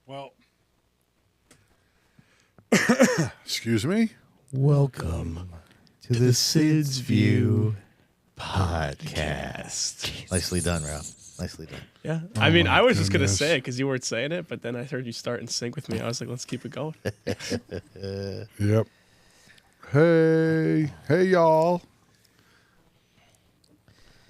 Well, excuse me. Welcome to the Sid's View podcast. Nicely done, Rob. Nicely done. Yeah. Oh I mean, my I was just going to goodness. say it because you weren't saying it, but then I heard you start in sync with me. I was like, let's keep it going. Yep. Hey, y'all.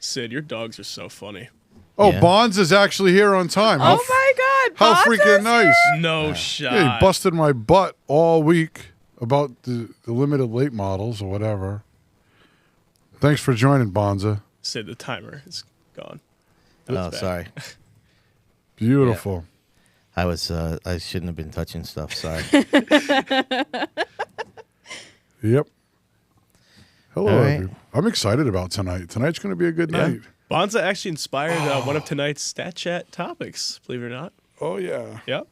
Sid, your dogs are so funny. Oh, Yeah. Bonds is actually here on time. Oh my God! How Bonds freaking is nice. No shot. Yeah, he busted my butt all week about the limited late models or whatever. Thanks for joining, Bonza. Sid, the timer is gone. Oh, That's bad. sorry. Beautiful. I shouldn't have been touching stuff. Sorry. Yep. Hello, All right. everybody. I'm excited about tonight. Tonight's going to be a good Yeah. night. Bonza actually inspired one of tonight's Stat Chat topics, believe it or not. Oh, yeah. Yep.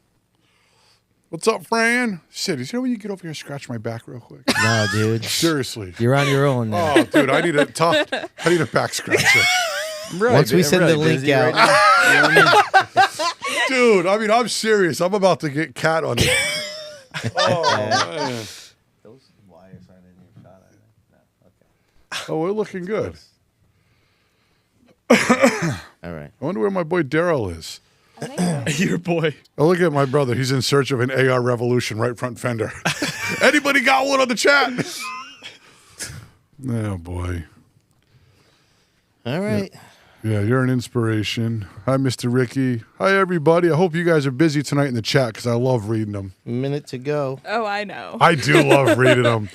What's up, Fran? Sid, is there a way you get over here and scratch my back real quick? No, dude. Seriously. You're on your own now. Oh, dude, I need a back scratcher. Once we send the link out. Dude, I mean, I'm serious. I'm about to get cat on it. Oh, man. Those wires aren't in your shot, are they? No. Okay. Oh, we're looking good. All right. I wonder where my boy Daryl is. Your boy. Oh, look at my brother. He's in search of an AR Revolution right front fender. Anybody got one on the chat? Oh, boy. All right. Yeah, you're an inspiration. Hi, Mr. Ricky. Hi, everybody. I hope you guys are busy tonight in the chat because I love reading them. Minute to go. Oh, I know. I do love reading them.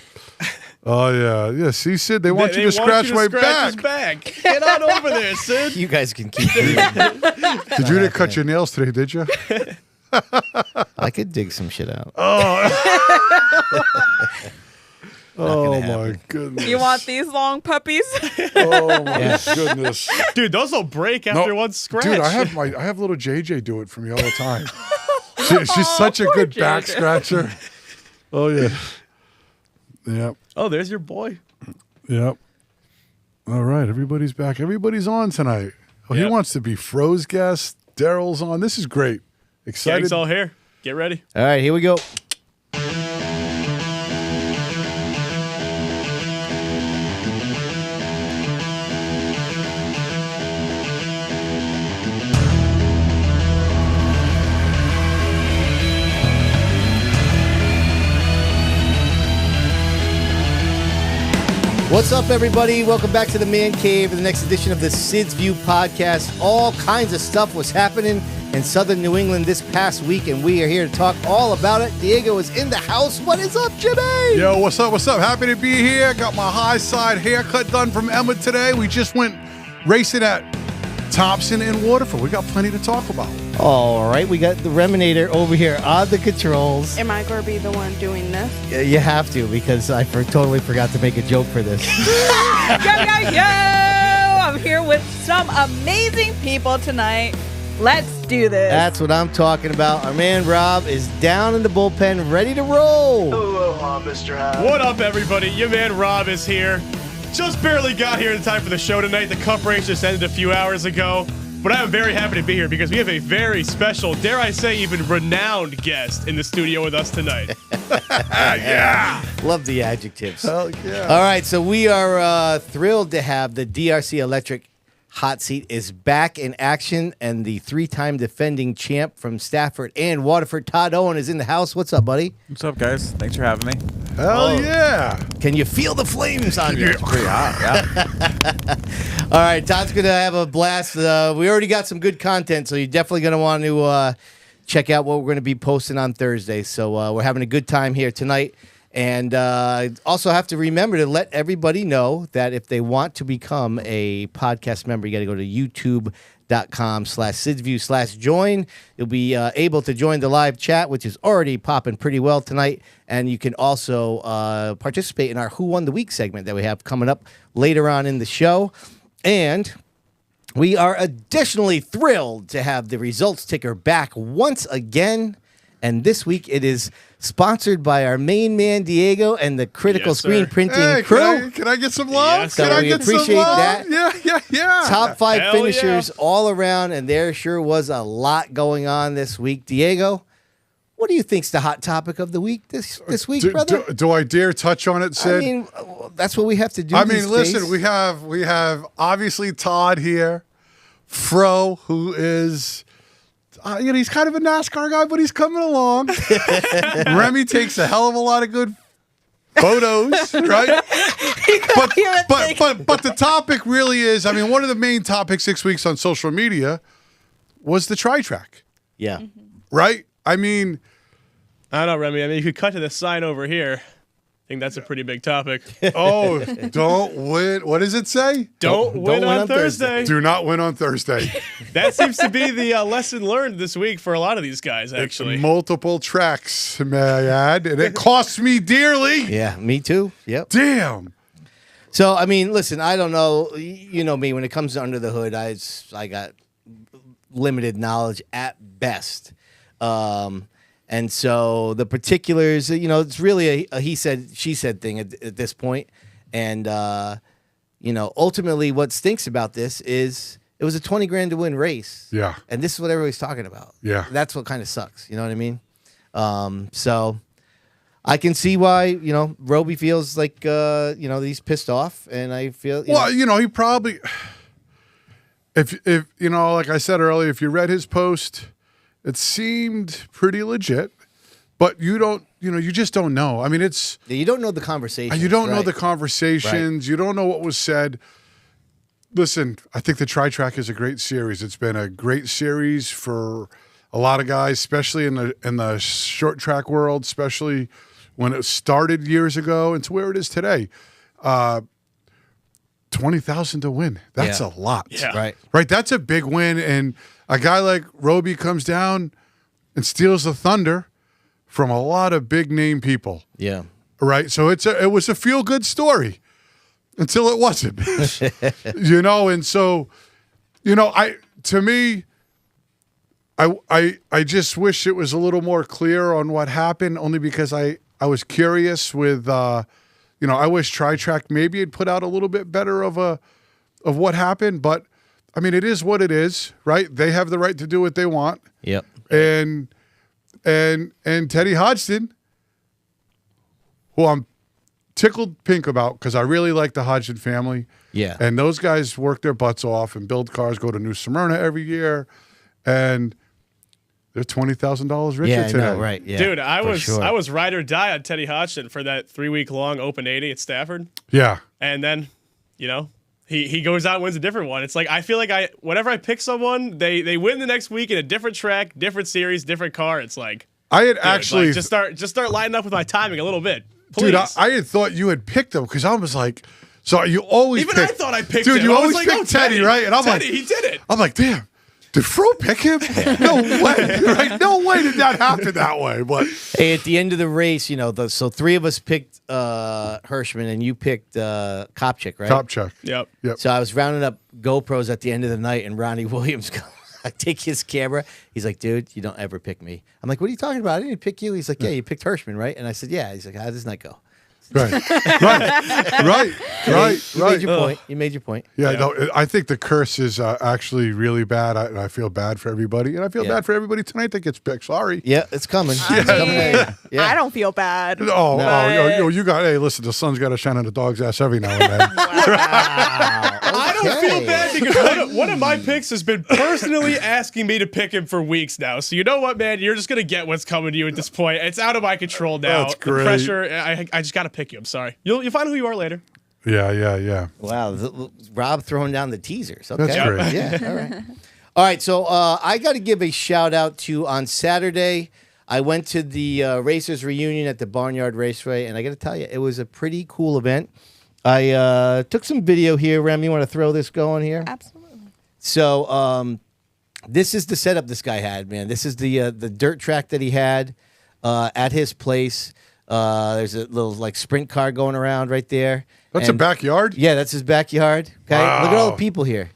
Oh, yeah. Yeah, see, Sid, they want you to scratch my His back. back. Get on over there, Sid. You guys can keep reading. Did you didn't cut your nails today, did you? I could dig some shit out. Oh, gonna my happen. goodness. You want these long puppies? Oh, my goodness. Dude, those will break after one scratch. Dude, I have little JJ do it for me all the time. She's such a poor good back JJ. scratcher. Oh, yeah. Yep. Oh, there's your boy. Yep. All right, everybody's back. Everybody's on tonight. Oh, he Yep. wants to be Froze guest. Daryl's on. This is great. Excited. Gang's all here. Get ready. All right, here we go. What's up, everybody? Welcome back to the Man Cave, the next edition of the Sid's View podcast. All kinds of stuff was happening in southern New England this past week, and we are here to talk all about it. Diego is in the house. What is up, Jimmy? Yo, what's up? What's up? Happy to be here. Got my high side haircut done from Emma today. We just went racing at Thompson and Waterford. We got plenty to talk about. All right, we got the Reminator over here on the controls. Am I going to be the one doing this? You have to, because I totally forgot to make a joke for this. Yo! I'm here with some amazing people tonight. Let's do this. That's what I'm talking about. Our man Rob is down in the bullpen, ready to roll. Aloha, Mr. Howe. What up, everybody? Your man Rob is here. Just barely got here in time for the show tonight. The cup race just ended a few hours ago. But I am very happy to be here because we have a very special, dare I say, even renowned guest in the studio with us tonight. Yeah. Love the adjectives. Hell yeah. All right, so we are thrilled to have the DRC Electric Hot Seat is back in action, and the three-time defending champ from Stafford and Waterford, Todd Owen, is in the house. What's up, buddy? What's up, guys? Thanks for having me. Hell yeah. Can you feel the flames on you? Pretty hot, yeah. All right, Todd's going to have a blast. We already got some good content, so you're definitely going to want to check out what we're going to be posting on Thursday. So we're having a good time here tonight. And also have to remember to let everybody know that if they want to become a podcast member, you got to go to youtube.com/SidsView/join. You'll be able to join the live chat, which is already popping pretty well tonight. And you can also participate in our Who Won the Week segment that we have coming up later on in the show. And we are additionally thrilled to have the results ticker back once again. And this week it is sponsored by our main man, Diego, and the Critical Yes, Screen sir. Printing crew. Can I get some love? Yes, Can sir. I We get some appreciate love? that. Yeah. Top 5 Hell finishers all around, and there sure was a lot going on this week. Diego, what do you think's the hot topic of the week this week, brother? Do I dare touch on it, Sid? I mean, that's what we have to do. I these mean, listen, days. we have obviously Todd here, Fro, who is, he's kind of a NASCAR guy, but he's coming along. Remy takes a hell of a lot of good photos, right? But the topic really is, I mean, one of the main topics 6 weeks on social media was the tri-track, Yeah. right? I mean, I don't know, Remy. I mean, you could cut to the sign over here. I think that's a pretty big topic. oh, don't win. What does it say? Don't win on Thursday. Do not win on Thursday. That seems to be the lesson learned this week for a lot of these guys, actually. Multiple tracks, may I add, and it costs me dearly. Yeah, me too. Yep. Damn. So, I mean, listen, I don't know. You know me, when it comes to under the hood, I got limited knowledge at best. And so the particulars, it's really a he said, she said thing at this point. And, ultimately what stinks about this is it was a 20 grand to win race. Yeah. And this is what everybody's talking about. Yeah. That's what kind of sucks. You know what I mean? So I can see why, Roby feels like, he's pissed off. And I feel, he probably, if like I said earlier, if you read his post, it seemed pretty legit, but you just don't know. I mean, you don't know the conversation. You don't know the conversations. Right. You don't know what was said. Listen, I think the Tri-Track is a great series. It's been a great series for a lot of guys, especially in the short track world, especially when it started years ago and to where it is today. 20,000 to win. That's a lot. Yeah. Right. That's a big win. And a guy like Roby comes down and steals the thunder from a lot of big name people. Yeah. Right. So it was a feel good story until it wasn't. And so, I just wish it was a little more clear on what happened, only because I was curious with I wish Tri-Track maybe had put out a little bit better of what happened, but I mean, it is what it is, right? They have the right to do what they want. Yep. And Teddy Hodgson, who I'm tickled pink about because I really like the Hodgson family. Yeah. And those guys work their butts off and build cars, go to New Smyrna every year, and they're $20,000 richer today. No, right? Yeah, dude, I was ride or die on Teddy Hodgson for that 3-week long Open 80 at Stafford. Yeah. And then, he goes out and wins a different one. It's like I feel like whenever I pick someone, they win the next week in a different track, different series, different car. It's like I had actually just start lining up with my timing a little bit, please. Dude. I had thought you had picked him because I was like, so you always even pick, I thought I picked dude. him. You I always was like, pick Teddy, right? And I'm Teddy, like, he did it. I'm like, damn. Did Fro pick him? No way. Right? No way did that happen that way. But hey, at the end of the race, so three of us picked Hirschman and you picked Kopchik, right? Kopchik. Yep. So I was rounding up GoPros at the end of the night, and Ronnie Williams goes, I take his camera. He's like, dude, you don't ever pick me. I'm like, what are you talking about? I didn't pick you. He's like, yeah, you picked Hirschman, right? And I said, yeah. He's like, how does night go? Right. You made your point. Yeah, no, I think the curse is actually really bad, and I feel bad for everybody, and I feel bad for everybody tonight that gets picked. Sorry. Yeah, it's coming. I don't feel bad. You got. Hey, listen, the sun's got to shine on the dog's ass every now and then. I don't feel bad because one of my picks has been personally asking me to pick him for weeks now. So you know what, man? You're just gonna get what's coming to you at this point. It's out of my control now. That's great. The pressure. I just gotta pick you. I'm sorry. You'll find who you are later. Yeah. Wow, Rob throwing down the teasers. Okay. That's great. Yeah. All right. All right. So I got to give a shout out to on Saturday. I went to the Racers reunion at the Barnyard Raceway, and I got to tell you, it was a pretty cool event. I took some video here. Rem, you want to throw this going here? Absolutely. So this is the setup this guy had, man. This is the dirt track that he had at his place. There's a little like sprint car going around right there. That's a backyard? Yeah, that's his backyard. Okay, Wow. Look at all the people here.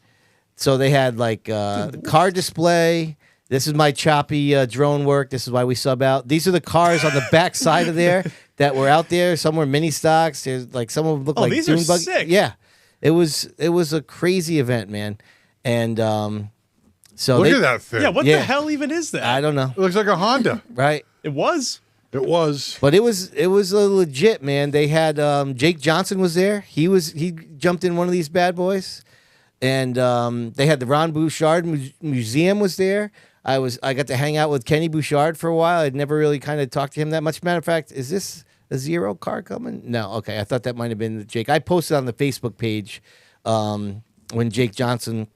So they had like car display. This is my choppy drone work. This is why we sub out. These are the cars on the back side of there that were out there. Some were mini stocks. There's like some of them look like these dune are buggy. sick. Yeah, it was a crazy event, man. And so Look at that thing. Yeah. What Yeah. the hell even is that? I don't know. It looks like a Honda. Right. It was. It was. But it was a legit, man. They had Jake Johnson was there. He jumped in one of these bad boys, and they had the Ron Bouchard Museum was there. I got to hang out with Kenny Bouchard for a while. I'd never really kind of talked to him that much. Matter of fact, is this a Zero car coming? No, okay. I thought that might have been Jake. I posted on the Facebook page when Jake Johnson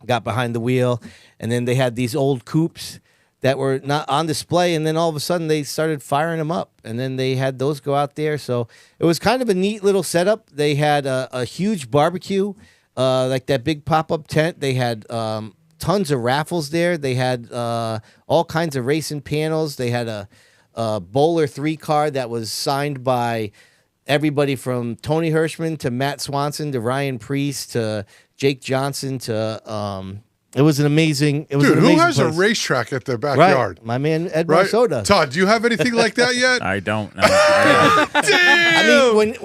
got behind the wheel, and then they had these old coupes that were not on display, and then all of a sudden they started firing them up, and then they had those go out there. So it was kind of a neat little setup. They had a huge barbecue, like that big pop-up tent. They had tons of raffles there. They had all kinds of racing panels. They had a Bowler 3 car that was signed by everybody from Tony Hirschman to Matt Swanson to Ryan Priest to Jake Johnson to it was an amazing. It was Dude, an who amazing has place. a racetrack at their backyard? Right, my man Ed Right? Marsoda. Todd, do you have anything like that yet? I don't. No. I mean,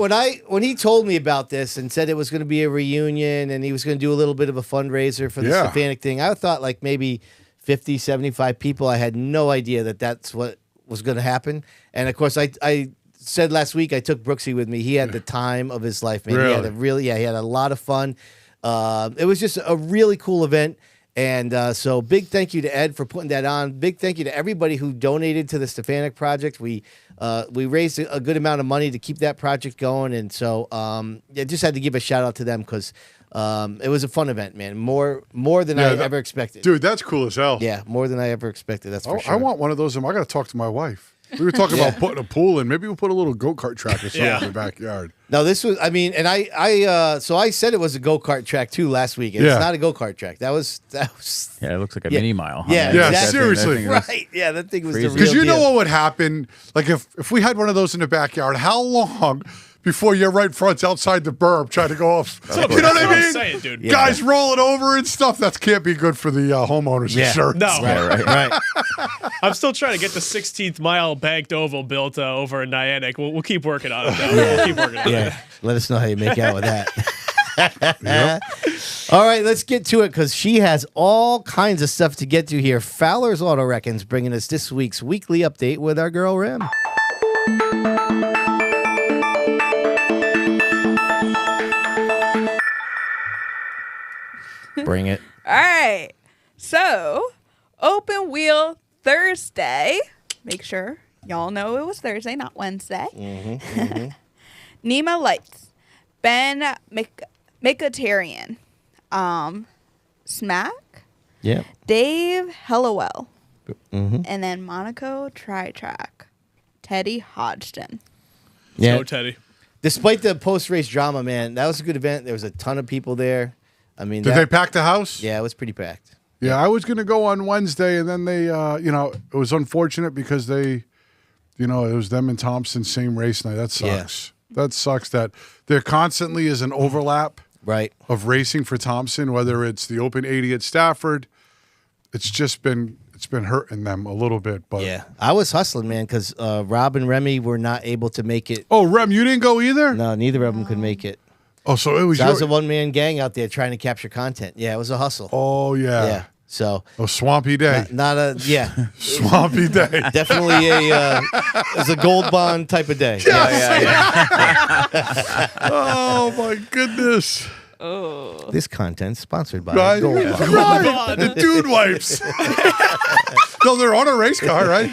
when he told me about this and said it was going to be a reunion and he was going to do a little bit of a fundraiser for the Yeah. Stefanik thing, I thought like maybe 50, 75 people. I had no idea that that's what was going to happen. And of course, I said last week I took Brooksy with me. He had the time of his life, man. Really? He had a lot of fun. It was just a really cool event. And so big thank you to Ed for putting that on. Big thank you to everybody who donated to the Stefanik project. We raised a good amount of money to keep that project going. And so just had to give a shout out to them because it was a fun event, man. More than I ever expected. Dude, that's cool as hell. Yeah, more than I ever expected. That's for sure. I want one of those. I got to talk to my wife. We were talking about putting a pool in. Maybe we'll put a little go-kart track or something in the backyard. No, this was, I mean, and so I said it was a go-kart track too last week. And it's not a go-kart track. That was. Yeah, it looks like a mini mile. Huh? Yeah, Yeah, exactly. seriously. Right. Yeah, that thing was the real Because you know deal. what would happen? Like if we had one of those in the backyard, how long before your right front's outside the berm trying to go off? You know what That's I I'm mean? saying, dude. Yeah. Guys rolling over and stuff. That can't be good for the homeowners insurance. No. Right. I'm still trying to get the 16th mile banked oval built over in Niantic. We'll keep working on it, though. We'll keep working on it. Yeah. Let us know how you make out with that. All right, let's get to it because she has all kinds of stuff to get to here. Fowler's Auto Reckons bringing us this week's weekly update with our girl Rem. Bring it. All right. So, open wheel Thursday. Make sure y'all know it was Thursday, not Wednesday. Nima Lights. Ben Micatarian. Smack. Yeah. Dave Hellowell. And then Monaco Tri-Track. Teddy Hodgson. Yeah. So, Teddy. Despite the post-race drama, man, that was a good event. There was a ton of people there. I mean, Did they pack the house? Yeah, it was pretty packed. Yeah, I was going to go on Wednesday, and then they, it was unfortunate because they, it was them and Thompson, same race night. That sucks. Yeah. That sucks that there constantly is an overlap Right. of racing for Thompson, whether it's the Open 80 at Stafford. It's just been hurting them a little bit. But Yeah. I was hustling, man, because Rob and Remy were not able to make it. Oh, Rem, you didn't go either? No, neither of them could make it. Oh, so it was That was a your... one-man gang out there trying to capture content. Yeah, it was a hustle. Oh, yeah. Yeah. So A swampy day. not a Swampy day. definitely it was a gold bond type of day. Oh, my goodness. This content sponsored by Right, Gold right. Bond. The dude wipes. No, they're on a race car, right?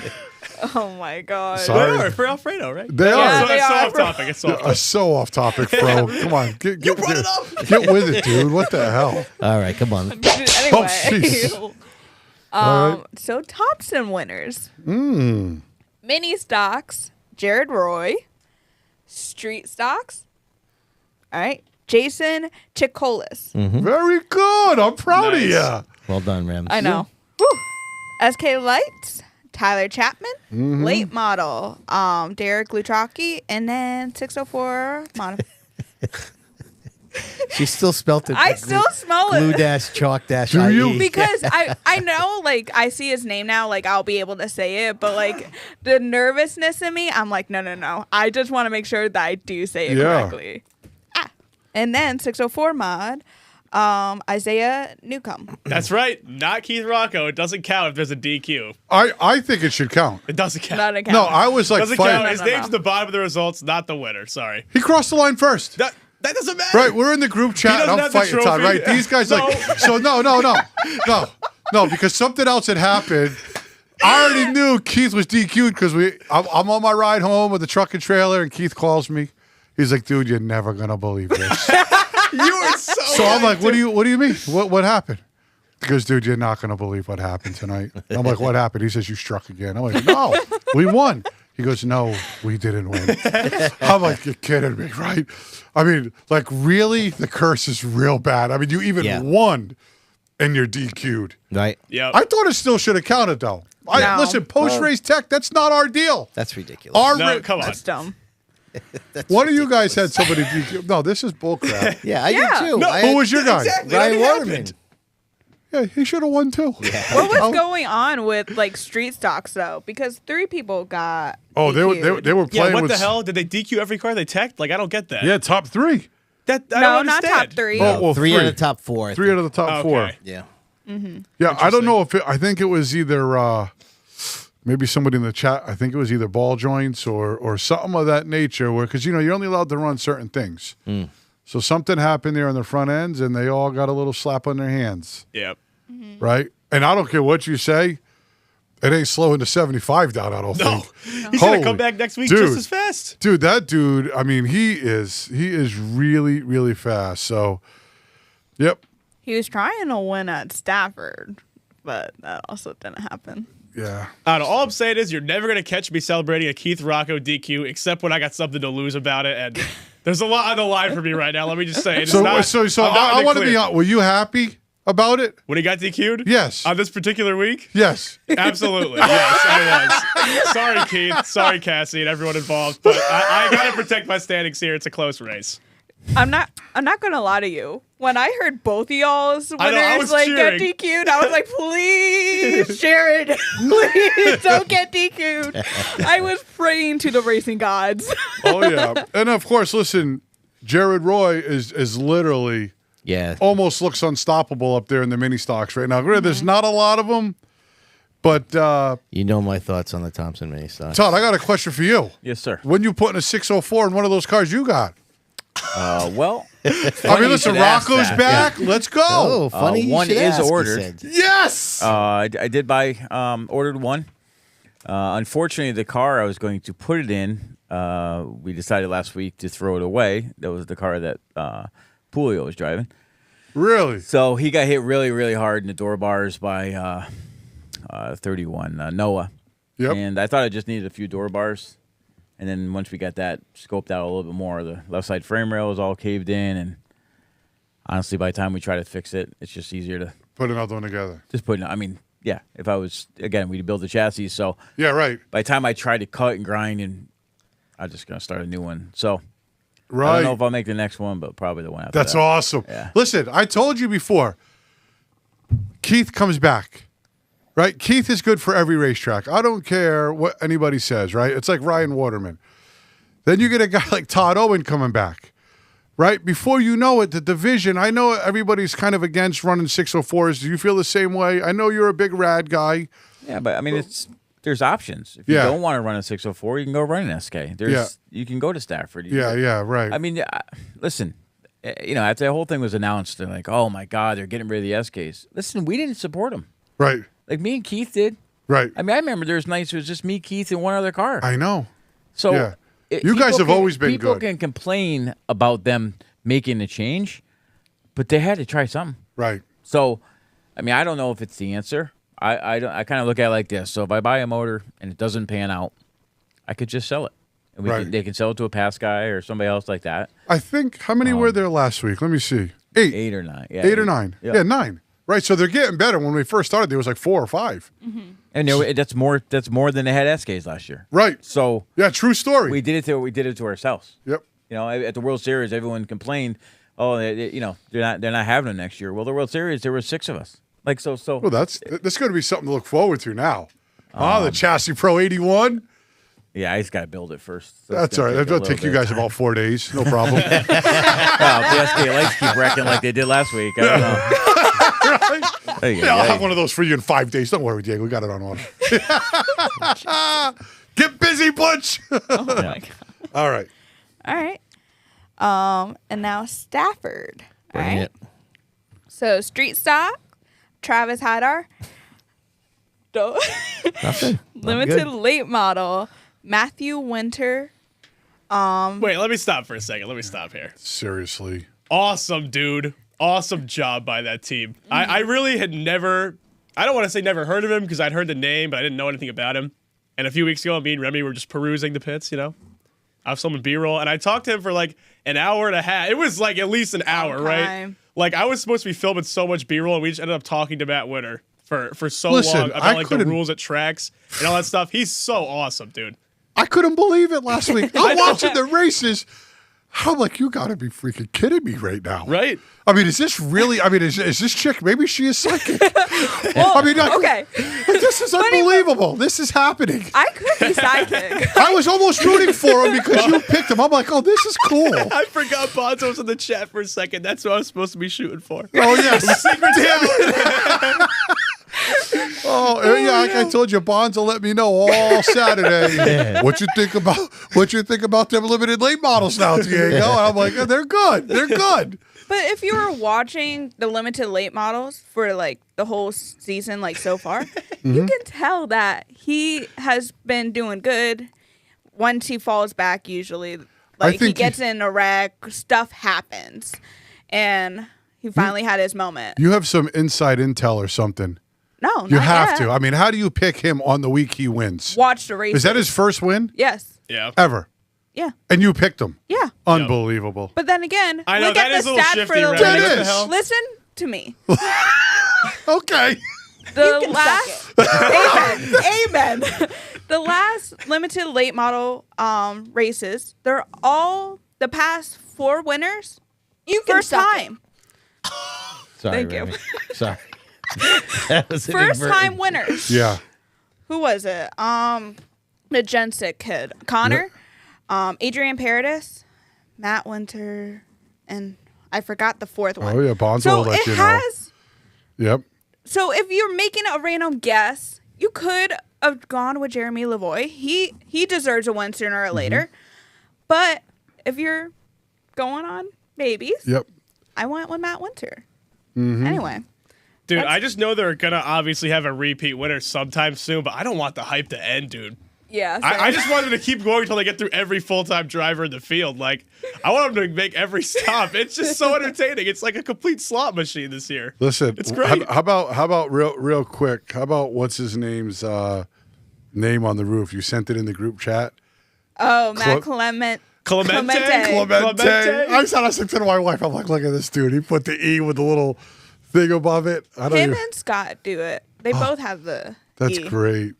Oh, my God. Sorry. They are for Alfredo, right? They Yeah, are. they It's so are. off topic. It's so off topic. So off topic, bro. Come on. Get with it, dude. What the hell? All right, come on. Anyway. jeez. All right. So Thompson winners. Mini stocks, Jared Roy. Street stocks. All right. Jason Chikolis. Very good. I'm proud Nice. of you. Well done, Rams. I know. Woo. SK Lights, Tyler Chapman, late model, Derek Lutraki, and then 604 model. She still spelt it. I still smell glue it. dash chalk dash. Do you? IE. Because I know, like, I see his name now, like, I'll be able to say it, but, like, the nervousness in me, I'm like, no. I just want to make sure that I do say it Yeah. correctly. And then 604 mod, Isaiah Newcomb. That's right. Not Keith Rocco. It doesn't count if there's a DQ. I think it should count. It doesn't count. Not a count. No, I was like, Doesn't fighting. count. His No. name's at the bottom of the results, not the winner. Sorry. He crossed the line first. That doesn't matter. Right, we're in the group chat, and doesn't I'm have the fighting Todd. trophy. Right, these guys No. so no, because something else had happened. I already knew Keith was DQ'd because I'm on my ride home with the truck and trailer, and Keith calls me. He's like, "Dude, you're never gonna believe this." You are so I'm like, right, "What do you mean? What happened?" He goes, "Dude, you're not gonna believe what happened tonight." I'm like, "What happened?" He says, "You struck again." I'm like, "No, we won." He goes, "No, we didn't win." I'm like, "You're kidding me, right?" I mean, like, really? The curse is real bad. I mean, you even won, and you're DQ'd. Right. Yep. I thought it still should have counted, though. No. Listen, post-race tech, that's not our deal. That's ridiculous. No, come on. That's dumb. One of you guys had somebody DQ. No, this is bullcrap. Yeah, I Yeah. did too. No, Who was your guy? Exactly. Ryan It already Waterman. happened. Yeah, he should have won, too. What was going on with like street stocks though? Because 3 people got. Oh, they were DQ'd. playing Yeah, what with... the hell? Did they DQ every car they teched? Like, I don't get that. Yeah, top 3. That I No, don't not understand. top 3. Oh, well, 3 out of the top 4. I 3 out of the top 4. Okay. Yeah. Yeah, I don't know if I think it was either maybe somebody in the chat. I think it was either ball joints or something of that nature. Where because you're only allowed to run certain things. So something happened there on the front ends, and they all got a little slap on their hands, Yep. right? And I don't care what you say, it ain't slowing the 75 down. I don't No. think. He's gonna Holy- come back next week dude. just as fast. Dude, that dude. I mean, he is really really fast. So, yep, He was trying to win at Stafford, but that also didn't happen. yeah. I don't know. All I'm saying is you're never going to catch me celebrating a Keith Rocco DQ except when I got something to lose about it. And there's a lot on the line for me right now. Let me just say. It's So not, so I'm not in I the want to be clear. honest. Were you happy about it? When he got DQ'd? Yes. On this particular week? Yes. Absolutely. Yes, I was. Sorry, Keith. Sorry, Cassie, and everyone involved. But I got to protect my standings here. It's a close race. I'm not gonna lie to you. When I heard both of y'all's I know, I winners was like cheering. get DQ'd, I was like, please, Jared, please don't get DQ'd. I was praying to the racing gods. Oh yeah. And of course, listen, Jared Roy is literally Yeah. almost looks unstoppable up there in the mini stocks right now. Granted, there's not a lot of them, but You know my thoughts on the Thompson mini stock. Todd, I got a question for you. Yes, sir. When you putting a 604 in one of those cars you got? Well, I mean, listen, Rocco's back. Let's go. Oh, funny. you one should is ask, he ordered. said. Yes. I did buy, ordered one. Unfortunately, the car I was going to put it in, we decided last week to throw it away. That was the car that Pulio was driving. Really? So he got hit really, really hard in the door bars by 31 Noah. Yep. And I thought I just needed a few door bars. And then once we got that scoped out a little bit more, the left side frame rail was all caved in. And honestly, by the time we try to fix it, it's just easier to Put another one together. just put it. I mean, yeah, if I was, again, we'd build the chassis. So Yeah, right. by the time I try to cut and grind, and I'm just going to start a new one. So I Right. don't know if I'll make the next one, but probably the one after That's that. awesome. Yeah. Listen, I told you before, Keith comes back, right? Keith is good for every racetrack. I don't care what anybody says, right? It's like Ryan Waterman. Then you get a guy like Todd Owen coming back, right? Before you know it, the division, I know everybody's kind of against running 604s. Do you feel the same way? I know you're a big rad guy. Yeah, but I mean, there's options. If you Yeah. don't want to run a 604, you can go run an SK. You can go to Stafford. You Yeah, can- yeah, right. I mean, listen, after the whole thing was announced, they're like, oh my God, they're getting rid of the SKs. Listen, we didn't support them. right, Like me and Keith did. right. I mean, I remember there was nights it was just me, Keith, and one other car. I know. So Yeah. it- You guys people have always been people good. can complain about them making a change, but they had to try something. Right. So, I mean, I don't know if it's the answer. I kind of look at it like this. So if I buy a motor and it doesn't pan out, I could just sell it. And Right. they can sell it to a past guy or somebody else like that. I think, how many were there last week? Let me see. Eight. 8 or 9. Yeah, 8 or 9. Yeah, 9. Right, so they're getting better. When we first started, there was like 4 or 5. And that's more than they had SKs last year. Right. So Yeah, true story. we did it to ourselves. Yep. You know, at the World Series, everyone complained, "Oh, they're not having them next year." Well, the World Series, there were 6 of us. Like so. Well, that's going to be something to look forward to now. The Chassis Pro 81. Yeah, I just got to build it first. So That's all right. That'll take you guys about 4 days. No problem. Well, if the SK Lights keep wrecking like they did last week. I don't know. Right? Yeah, I'll have one of those for you in 5 days. Don't worry, Diego. We got it on order. Get busy, Butch. Oh my god. All right. All right. And now Stafford. All Bring right. it. So street stock, Travis Hydar. Nothing. Limited Good. late model, Matthew Winter. Wait, let me stop for a second. Let me stop here. Seriously. Awesome, dude. Awesome job by that team. I really had never, I don't want to say never heard of him because I'd heard the name, but I didn't know anything about him. And a few weeks ago, me and Remy were just perusing the pits, I have some B-roll, and I talked to him for like an hour and a half. It was like at least an hour, right? time. Like I was supposed to be filming so much B-roll, and we just ended up talking to Matt Winter for so Listen, long I about like the couldn't- rules at tracks and all that stuff. He's so awesome, dude. I couldn't believe it last week. I'm watching the races. I'm like, you got to be freaking kidding me right now. Right? I mean, is this really? I mean, is this chick? Maybe she is psychic. I mean, Okay. this is unbelievable. This is happening. I could be psychic. I was almost rooting for him because you picked him. I'm like, oh, this is cool. I forgot Bonzo was in the chat for a second. That's what I was supposed to be shooting for. Oh yes, damn it. Oh yeah, like I told you, Bonds will let me know all Saturday what you think about them limited late models now, Diego. And I'm like, oh, they're good. They're good. But if you were watching the limited late models for like the whole season, like so far, you can tell that he has been doing good. Once he falls back, usually, like he think gets in a wreck, stuff happens, and he finally had his moment. You have some inside intel or something. No, You not have yet. to. I mean, how do you pick him on the week he wins? Watch the race. Is that his first win Yes. Yeah. ever? Yeah. And you picked him? Yeah. Unbelievable. But then again, I know look that at is the a little stat for shifty, the Remy. That What the is. hell? Listen to me. Okay. The last Amen. The last limited late model races, they're all the past 4 winners. You can First suck it. time. Sorry, Thank you. Remy. Sorry. That was First time inadvertent. winners. Yeah. Who was it? The Gensic kid. Connor, Adrian Paradis, Matt Winter, and I forgot the 4th one. Oh yeah, Bonds So will let it you know. has. Yep. So if you're making a random guess, you could have gone with Jeremy Lavoie. He deserves a win sooner or later. But if you're going on babies, Yep. I went with Matt Winter. Anyway. Dude, I just know they're going to obviously have a repeat winner sometime soon, but I don't want the hype to end, dude. Yeah. I just want them to keep going until they get through every full-time driver in the field. Like, I want them to make every stop. It's just so entertaining. It's like a complete slot machine this year. Listen, It's great. How about real quick? How about what's his name's name on the roof? You sent it in the group chat. Oh, Matt Clemente. Clemente. I said to my wife, I'm like, look at this dude. He put the E with the little thing above it. I don't Him even, and Scott do it. They both have the that's E. great.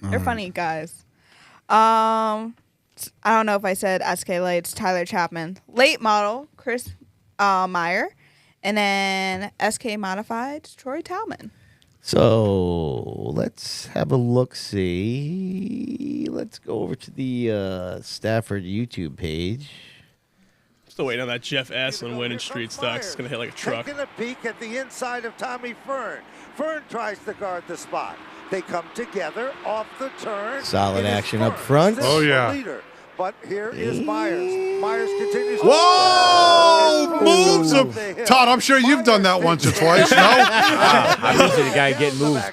They're funny guys. I don't know if I said SK Lights, Tyler Chapman, late model, Chris Meyer, and then SK Modified, Troy Talman. So let's have a look. See, let's go over to the Stafford YouTube page. Still waiting on that Jeff Aslan win in street stocks. It's going to hit like a truck. Taking a peek at the inside of Tommy Fern. Fern tries to guard the spot. They come together off the turn. Solid It is action Fern, up front. still Oh, the yeah. leader. But here is Myers. Myers continues. Whoa! to Moves up him. the hill. Todd, I'm sure you've done that once or twice, no? I'm usually the guy getting moved.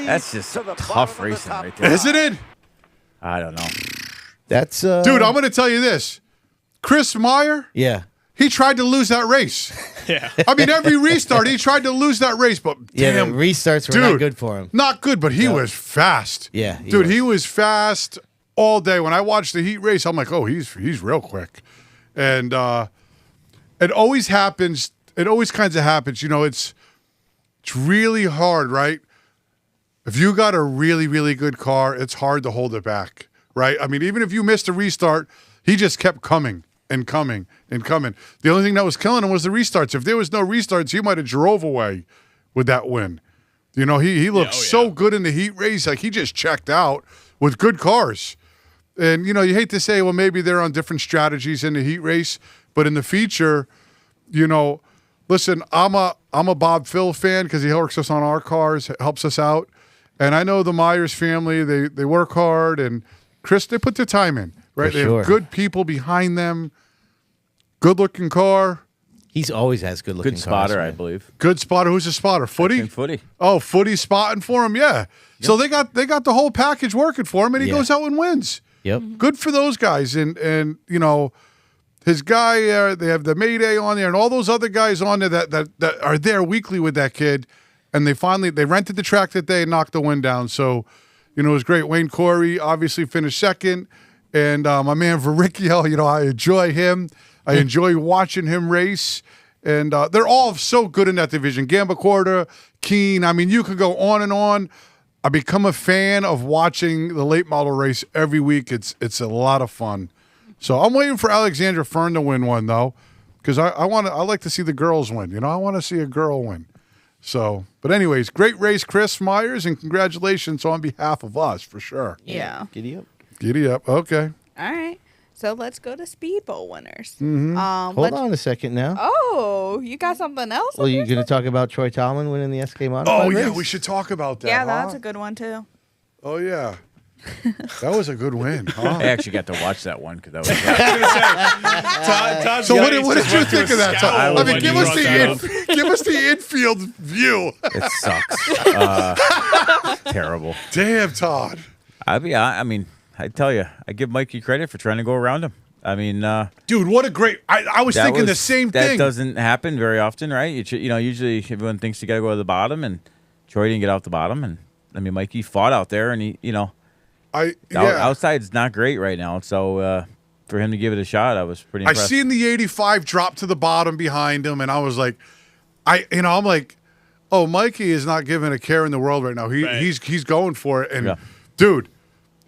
That's just tough racing right there. Isn't it? I don't know. That's Dude, I'm going to tell you this. Chris Meyer, yeah. he tried to lose that race. Yeah. I mean, every restart, he tried to lose that race, but Yeah, damn, the restarts were dude, not good for him. Not good, but he was fast. Yeah, Dude, he was fast all day. When I watched the heat race, I'm like, oh, he's real quick. And it always happens. It always kinds of happens. You know, it's really hard, right? If you got a really, really good car, it's hard to hold it back, right? I mean, even if you missed a restart, he just kept coming and coming and coming. The only thing that was killing him was the restarts. If there was no restarts, he might have drove away with that win. You know, he looked so good in the heat race. Like, he just checked out with good cars. And, you know, you hate to say, well, maybe they're on different strategies in the heat race, but in the feature, you know, listen, I'm a Bob Phil fan because he works us on our cars, helps us out. And I know the Myers family, they work hard, and Chris, they put their time in, right? They have good people behind them, good-looking car. He's always has good-looking Good spotter, cars, I believe. Good spotter. Who's a spotter? Footy? Footy. Oh, Footy spotting for him, yeah. Yep. So they got the whole package working for him, and he goes out and wins. Yep. Good for those guys. And you know, his guy, they have the Mayday on there and all those other guys on there that are there weekly with that kid. And they rented the track that day and knocked the win down. So, you know, it was great. Wayne Corey obviously finished second. And my man Verricchio, you know, I enjoy him. I enjoy watching him race. And they're all so good in that division. Gambacorda, Keene. I mean, you could go on and on. I become a fan of watching the late model race every week. It's a lot of fun. So I'm waiting for Alexandra Fern to win one though, because I like to see the girls win. You know, I want to see a girl win. So, but anyways, great race, Chris Myers, and congratulations on behalf of us for sure. Yeah. Giddy up. Giddy up. Okay. All right. So let's go to Speedbowl winners. Hold on a second now. Oh, you got something else? Well, you're going to talk about Troy Tallman winning the SK Modified Oh race? yeah, we should talk about that. Yeah, huh? that's a good one too. Oh yeah, that was a good win. Huh? I actually got to watch that one because that was. So what did you think of that, Todd? I mean, give us the infield view. It sucks. Terrible. Damn, Todd. I mean, I tell you, I give Mikey credit for trying to go around him. I mean, dude, what a great! I was thinking the same that thing. That doesn't happen very often, right? You know, usually everyone thinks you got to go to the bottom, and Troy didn't get off the bottom, and I mean, Mikey fought out there, and he, you know, outside's not great right now, so for him to give it a shot, I was pretty impressed. I seen the 85 drop to the bottom behind him, and I was like, I'm like, oh, Mikey is not giving a care in the world right now. He's going for it, and dude.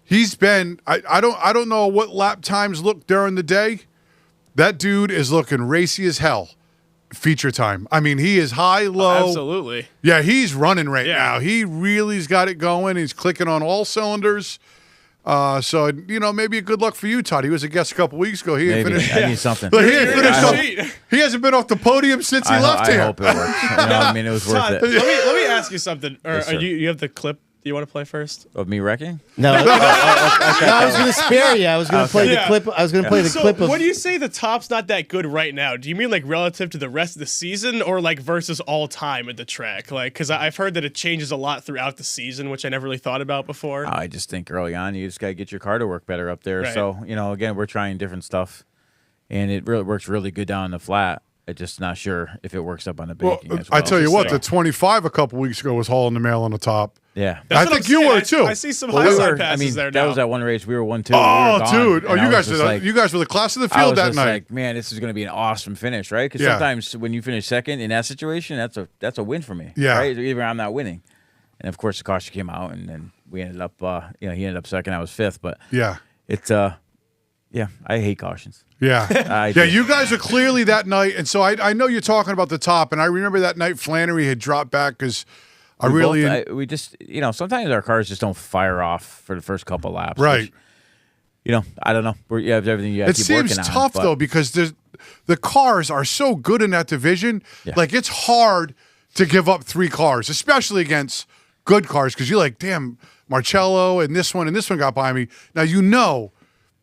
He's been. I don't know what lap times look during the day. That dude is looking racy as hell. Feature time. I mean, he is high, low. Absolutely. Yeah, he's running right now. He really's got it going. He's clicking on all cylinders. So you know, maybe a good luck for you, Todd. He was a guest a couple weeks ago. He I need something. He hasn't been off the podium since he left here. I hope it works. You know, I mean, it was Todd, worth it. Let me ask you something. Yes, you have the clip. Do you want to play first? Of me wrecking? No, no, I was going to spare you. I was going to play the clip. I was going to play the clip of. When you say the top's not that good right now, do you mean like relative to the rest of the season, or like versus all time at the track? Like, because I've heard that it changes a lot throughout the season, which I never really thought about before. I just think early on you just got to get your car to work better up there. Right. So you know, again, we're trying different stuff, and it really works really good down in the flat. I'm just not sure if it works up on the baking. As well. I tell you what, the 25 a couple weeks ago was hauling the mail on the top. Yeah, I think you were too. I see some high side passes there now. That was that one race we were 1-2. Oh, dude! Oh, you guys were the class of the field that night. Like, man, this is going to be an awesome finish, right? Because sometimes when you finish second in that situation, that's a win for me. Yeah, right. Even I'm not winning, and of course the caution came out, and then we ended up, he ended up second. I was fifth, but it's I hate cautions. Yeah, you guys are clearly that night, and so I know you're talking about the top, and I remember that night Flannery had dropped back because. We just, you know, sometimes our cars just don't fire off for the first couple laps. Right. Which, you know, I don't know. You have everything you have to keep working on. It seems tough, though, because the cars are so good in that division. Yeah. Like, it's hard to give up 3 cars, especially against good cars, because you're like, damn, Marcello and this one got by me. Now, you know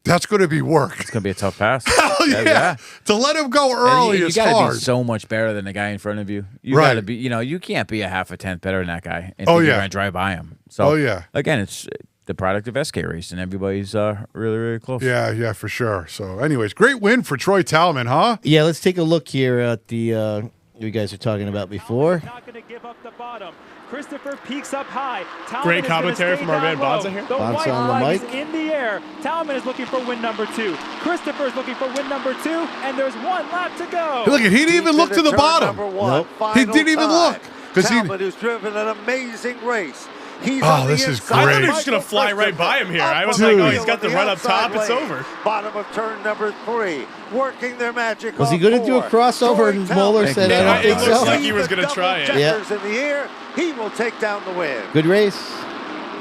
that's going to be work. It's going to be a tough pass. Hell yeah. To let him go early is hard. You got to be so much better than the guy in front of you. You got to be, you know, you can't be a half a tenth better than that guy. And you're going to drive by him. So, again, it's the product of SK Race, and everybody's really, really close. Yeah, for sure. So, anyways, great win for Troy Tallman, huh? Yeah, let's take a look here at the you guys were talking about before. Not going to give up the bottom. Christopher peaks up high. Great commentary from our man Bonza here. The white flag is in the air. Talman is looking for win number 2. Christopher is looking for win number 2, and there's 1 lap to go. Look, he didn't even look to the bottom. Nope. He didn't even look. Talman, who's driven an amazing race. He's on this the is inside. great. I thought he was just going to fly right by him here. I was like, oh, he's got the run up top. It's over. Bottom of turn number 3. Working their magic. Was he going to do a crossover? And Moeller said, Yeah, I don't it think looks so. like he was going to try it. Yeah. In the air, he will take down the win. Good race.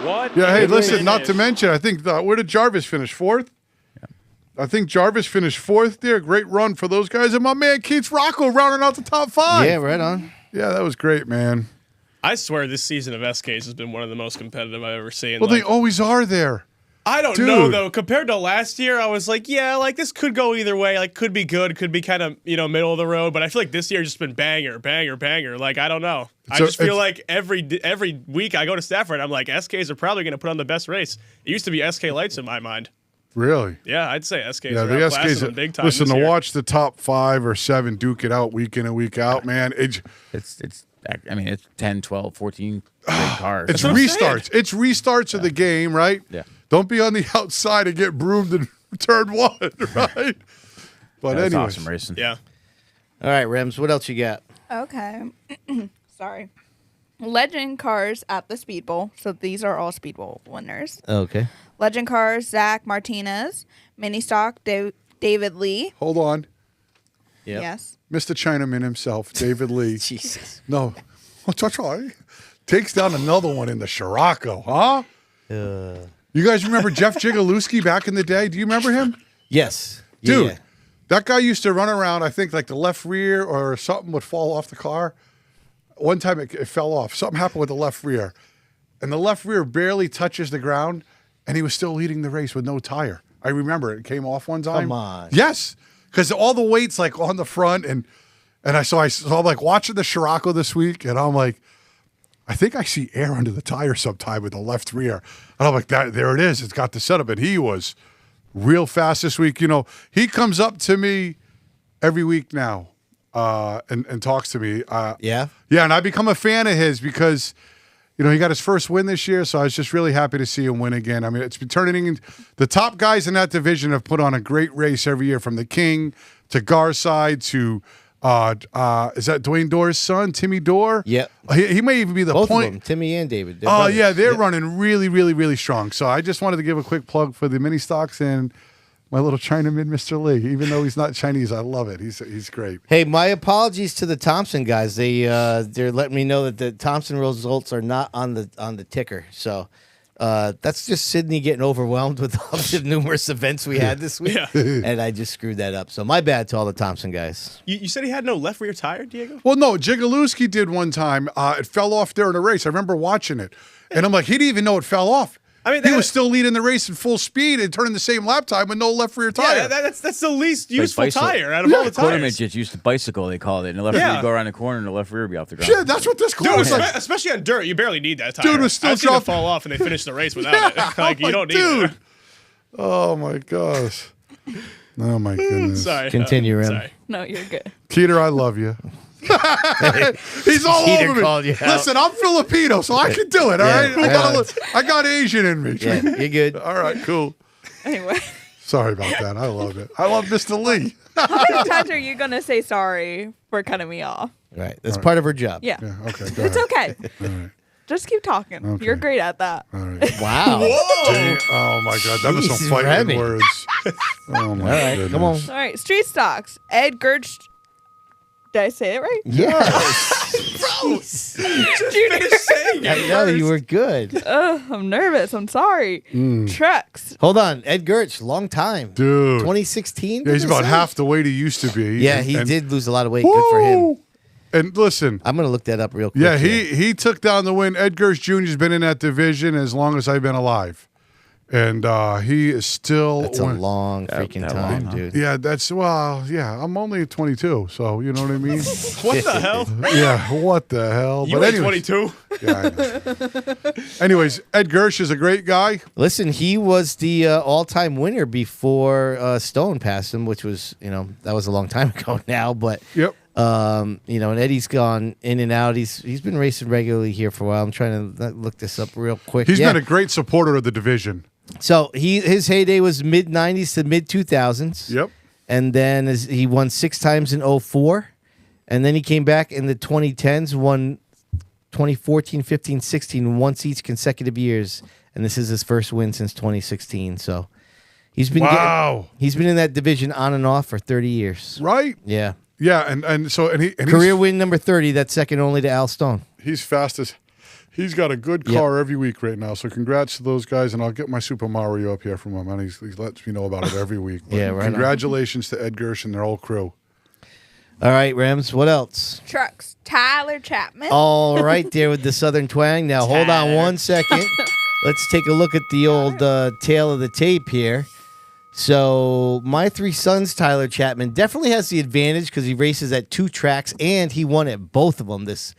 What? Yeah, hey, a listen, not finish. to mention, I think, where did Jarvis finish? 4th? I think Jarvis finished 4th there. Great run for those guys. And my man Keith Rocco rounding out the top 5. Yeah, right on. Yeah, that was great, man. I swear this season of SKs has been one of the most competitive I've ever seen. Well, they always are there. I don't know Dude. though. Compared to last year, I was like, yeah, like this could go either way. Like could be good, could be kind of middle of the road. But I feel like this year just been banger, banger, banger. Like I don't know. I just feel like every week I go to Stafford, I'm like SKs are probably going to put on the best race. It used to be SK Lights in my mind. Really? Yeah, I'd say SKs Yeah, are the outclassing them SKs. big time. Listen, this to year. watch the top 5 or 7 duke it out week in and week out, man. It's 10, 12, 14 great cars. It's what I'm saying. restarts. It's restarts of the game, right? Yeah. Don't be on the outside and get broomed in turn 1, right? But That's anyways, awesome racing. Yeah. All right, Rems, what else you got? Okay. Sorry. Legend cars at the Speedbowl. So these are all Speedbowl winners. Okay. Legend cars, Zach Martinez. Mini stock, David Lee. hold on. Yep. Yes. Mr. Chinaman himself, David Lee. Jesus. No. Takes down another one in the Scirocco, huh? You guys remember Jeff Jigalewski back in the day? Do you remember him? Yes. Dude, Yeah. that guy used to run around, I think, like the left rear or something would fall off the car. One time it fell off. Something happened with the left rear. And the left rear barely touches the ground, and he was still leading the race with no tire. I remember it. It came off one time. Come on. Yes, because all the weight's like on the front, and I saw I'm like watching the Scirocco this week, and I'm like, I think I see air under the tire sometime with the left rear. And I'm like, there it is. It's got the setup. And he was real fast this week. You know, he comes up to me every week now and talks to me. Yeah? Yeah, and I become a fan of his because, you know, he got his first win this year, so I was just really happy to see him win again. I mean, it's been turning into the top guys in that division have put on a great race every year, from the King to Garside to is that Dwayne Doerr's son, Timmy Doerr? Yep. He may even be the Both point. of them, Timmy and David. They're Oh, brothers. yeah, they're Yep. running really, really, really strong. So I just wanted to give a quick plug for the mini stocks and my little Chinaman, Mr. Lee. Even though he's not Chinese, I love it. He's great. Hey, my apologies to the Thompson guys. They're letting me know that the Thompson results are not on the ticker. So that's just Sydney getting overwhelmed with all the numerous events we had this week, Yeah. and I just screwed that up. So my bad to all the Thompson guys. You said he had no left rear tire, Diego? Well, no, Jigalewski did one time. It fell off during the race. I remember watching it. And I'm like, he didn't even know it fell off. I mean, he that- was still leading the race at full speed and turning the same lap time with no left rear tire. Yeah, that's the least Like useful bicycle. tire out of all the Quarter tires. midgets used to bicycle, they called it. And the left Yeah. rear would go around the corner and the left rear would be off the ground. Shit, that's what this car Dude, was like. especially on dirt, you barely need that tire. Dude was still I've seen it dropping- fall off and they finish the race without Yeah, it. Like, I'm you don't need dude. it. Oh, my gosh. Oh, my goodness. Sorry. Continue, Rim. Sorry. No, you're good. Peter, I love you. He's all Peter over me. called you out. Listen, I'm Filipino, so I can do it. All Yeah, right, I got Asian in me. Yeah, you're good. All right, cool. Anyway, Sorry about that. I love it. I love Mr. Lee. how many times are you gonna say sorry for cutting me off? Right, that's part of her job. Yeah, Yeah. Okay. Go it's ahead. okay. All right. Just keep talking. Okay. You're great at that. All right. Wow. Dang. Oh my God, that was some Jeez, fighting Remy. words. Oh my All right, goodness. come on. All right, street stocks. Ed Gertz. Did I say it right? Yes. Finish saying it I know first. you were good. I'm nervous. I'm sorry. Trucks. Hold on, Ed Gertz, long time, Dude. 2016. Yeah, he's did it about say? half the weight he used to be. Yeah, And- he and- did lose a lot of weight. Good for him. Woo! And listen, I'm gonna look that up real quick. yeah, here. he took down the win. Ed Gertz Jr. has been in that division as long as I've been alive, and he is still. That's a long freaking that time, long, huh? dude. Yeah, yeah. I'm only 22, so you know what I mean. What the hell? Yeah, what the hell? You but ain't anyways, 22? yeah, I know. Anyways, Ed Gertz is a great guy. Listen, he was the all-time winner before Stone passed him, which was, that was a long time ago now. But Yep. and Eddie's gone in and out. He's been racing regularly here for a while. I'm trying to look this up real quick. He's Yeah. been a great supporter of the division. So his heyday was mid '90s to mid 2000s. Yep. And then he won 6 times in 04, and then he came back in the 2010s, won 2014, 15, 16, once each consecutive years, and this is his first win since 2016. So he's been he's been in that division on and off for 30 years. Right? Yeah. Yeah, and Career win number 30. That's second only to Al Stone. He's fast as. He's got a good car every week right now. So congrats to those guys, and I'll get my Super Mario up here from him. And he lets me know about it every week. But Yeah, right on. congratulations to Ed Gersh and their whole crew. All right, Rams. What else? Trucks. Tyler Chapman. All right, there with the Southern twang. Now, hold on 1 second. Let's take a look at the old tail of the tape here. So, my three sons, Tyler Chapman, definitely has the advantage because he races at 2 tracks, and he won at both of them this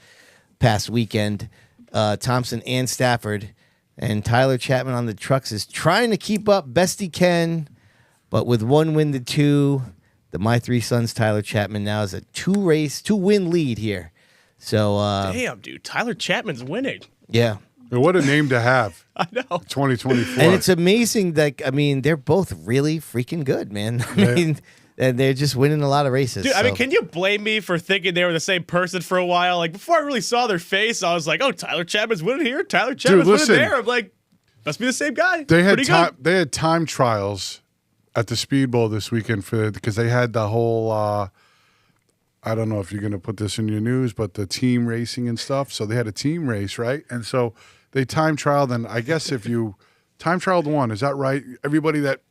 past weekend, Thompson and Stafford. And Tyler Chapman on the trucks is trying to keep up best he can, but with 1 win to 2, my three sons, Tyler Chapman, now is a 2-win lead here. So, Damn, dude. Tyler Chapman's winning. yeah. What a name to have. I know. 2024. And it's amazing that, I mean, they're both really freaking good, man. I mean, and they're just winning a lot of races. Dude, I mean, so. can you blame me for thinking they were the same person for a while? Like, before I really saw their face, I was like, oh, Tyler Chapman's winning here. Tyler Chapman's winning there. I'm like, must be the same guy. They had Pretty good. they had time trials at the Speedbowl this weekend because they had the whole I don't know if you're going to put this in your news, but the team racing and stuff. So they had a team race, right? And so they time trialed, and I guess if you time trialed one, is that right? Everybody at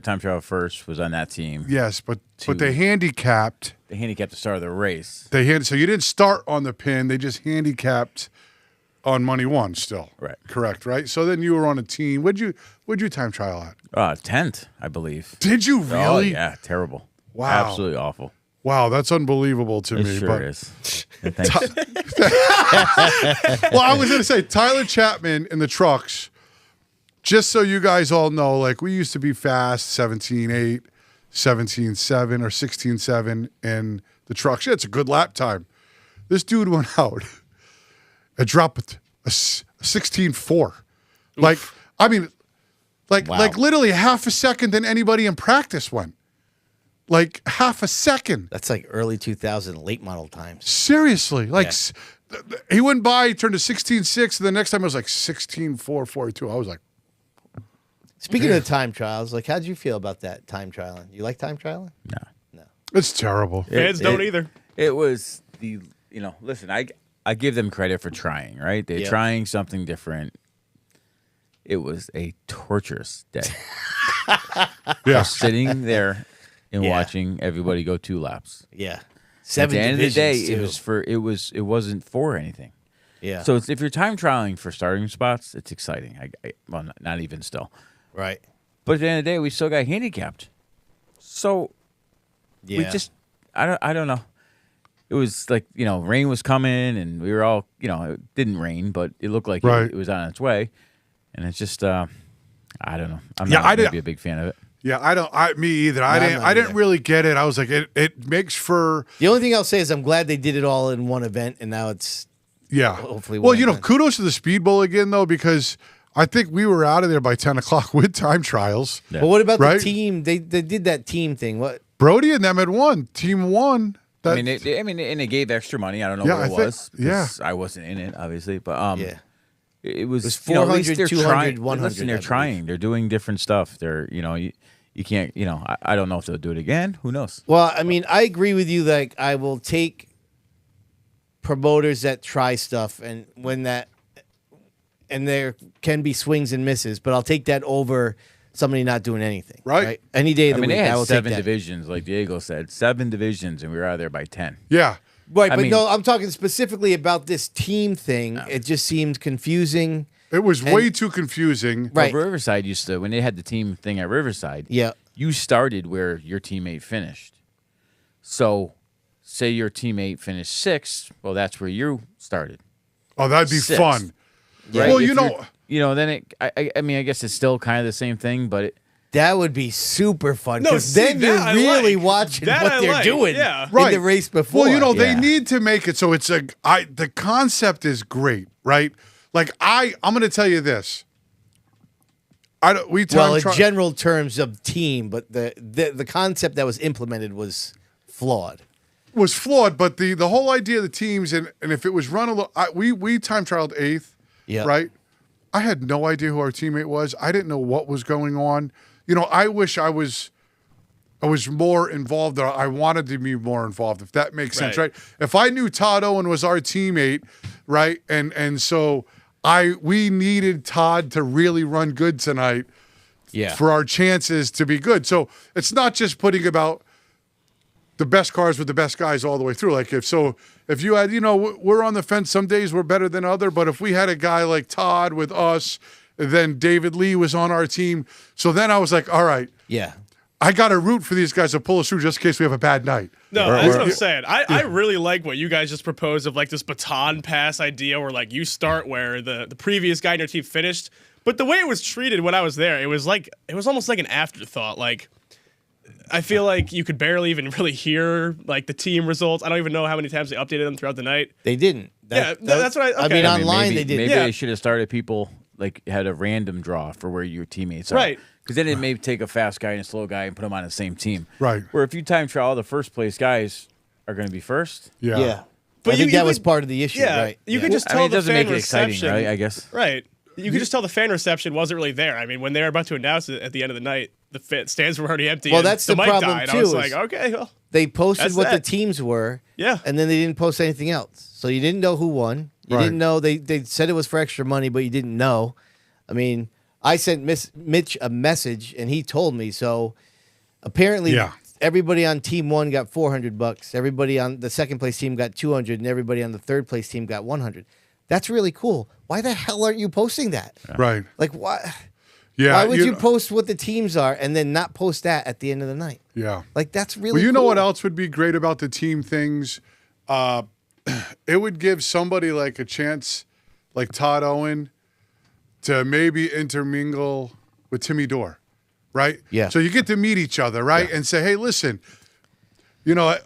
time trial first was on that team. Yes, but they handicapped. They handicapped the start of the race. So you didn't start on the pin. They just handicapped on money one still. Right. Correct, right? So then you were on a team. What'd you time trial at? 10th, I believe. Did you really? Oh, yeah, terrible. Wow. Absolutely awful. Wow, that's unbelievable to It me. sure is. And thanks. Well, I was going to say, Tyler Chapman in the trucks, just so you guys all know, like we used to be fast 17.8, 17.7, or 16.7 in the trucks. Yeah, it's a good lap time. This dude went out and dropped a 16.4. Like, I mean, like literally half a second than anybody in practice went. Like half a second. That's like early 2000 late model times. Seriously. Like he went by, he turned to 16.6, and the next time it was like 16.442. I was like, Speaking of time trials, like how'd you feel about that time trialing? You like time trialing? No. it's terrible. Fans don't either. It was listen, I give them credit for trying, right? They're trying something different. It was a torturous day. Just sitting there and watching everybody go 2 laps. Yeah. At the end of the day, too. it wasn't for anything. Yeah. So if you're time trialing for starting spots, it's exciting. Well, not even still. Right. But at the end of the day, we still got handicapped. So we just I don't know. It was like, rain was coming and we were all, it didn't rain, but it looked like it was on its way. And it's just I don't know. I'm not going to be a big fan of it. Yeah, me either. I didn't really get it. I was like, it makes for. The only thing I'll say is I'm glad they did it all in one event, and now it's hopefully. Well, kudos to the Speedbowl again though, because I think we were out of there by 10 o'clock with time trials. Yeah. But what about the team? They did that team thing. What? Brody and them had won. Team won. And they gave extra money. I don't know what it was. Yeah, I wasn't in it, obviously, but It was 400, at least they're 200, trying. 100. Listen, they're trying. They're doing different stuff. They're, you can't, I don't know if they'll do it again. Who knows? Well, I mean, I agree with you. Like, I will take promoters that try stuff, and there can be swings and misses, but I'll take that over somebody not doing anything. Right? Any day of the week, they had I will 7 take that. divisions, like Diego said, 7 divisions, and we were out of there by 10. Yeah. Right, but no, I'm talking specifically about this team thing. No. It just seemed confusing. It was way too confusing. Right. Well, Riverside used to, when they had the team thing at Riverside, you started where your teammate finished. So, say your teammate finished 6th, well, that's where you started. Oh, that'd be 6th. Fun. Right? Well, then I guess it's still kind of the same thing, but that would be super fun because then you're really watching what they're doing in the race before. Well, they need to make it so it's the concept is great, right? Like I'm going to tell you this. In general terms of team, but the concept that was implemented was flawed. was flawed, but the whole idea of the teams and if it was run a little, we time trialed 8th, right? I had no idea who our teammate was. I didn't know what was going on. You know, I wish I was more involved, or I wanted to be more involved, if that makes sense, right? If I knew Todd Owen was our teammate, right, and so we needed Todd to really run good tonight, for our chances to be good. So it's not just putting about the best cars with the best guys all the way through. Like if you had, you know, we're on the fence. Some days we're better than other, but if we had a guy like Todd with us, then David Lee was on our team. So then I was like, all right, I got to root for these guys to pull us through just in case we have a bad night. No, that's what I'm saying. I really like what you guys just proposed of like this baton pass idea where like you start where the previous guy in your team finished. But the way it was treated when I was there, it was almost like an afterthought. Like, I feel like you could barely even really hear like the team results. I don't even know how many times they updated them throughout the night. They didn't. That's what I mean, online they did. Maybe they should have started people like had a random draw for where your teammates are. Right. Because then it may take a fast guy and a slow guy and put them on the same team. Right. Where if you time trial, the first place guys are going to be first. Yeah. But I think that was part of the issue, right? You could just tell it doesn't the fan make it exciting, reception, right? I guess. Right. You could just tell the fan reception wasn't really there. I mean, when they were about to announce it at the end of the night, the stands were already empty. Well, and that's the mic problem, died. too, I was is like, okay, well, They posted that's what the that. teams were, Yeah. and then they didn't post anything else. So you didn't know who won. You Right. didn't know they said it was for extra money, but you didn't know. I mean, I sent Mitch a message, and he told me. So apparently, everybody on Team 1 got $400. Everybody on the second place team got $200, and everybody on the third place team got $100. That's really cool. Why the hell aren't you posting that? Right. Like, why? Yeah. Why would you post what the teams are and then not post that at the end of the night? Yeah. Like, that's really Well, you know cool. what else would be great about the team things? It would give somebody like a chance, like Todd Owen, to maybe intermingle with Timmy Dorr, right? Yeah. So you get to meet each other, right? And say, hey, listen, you know,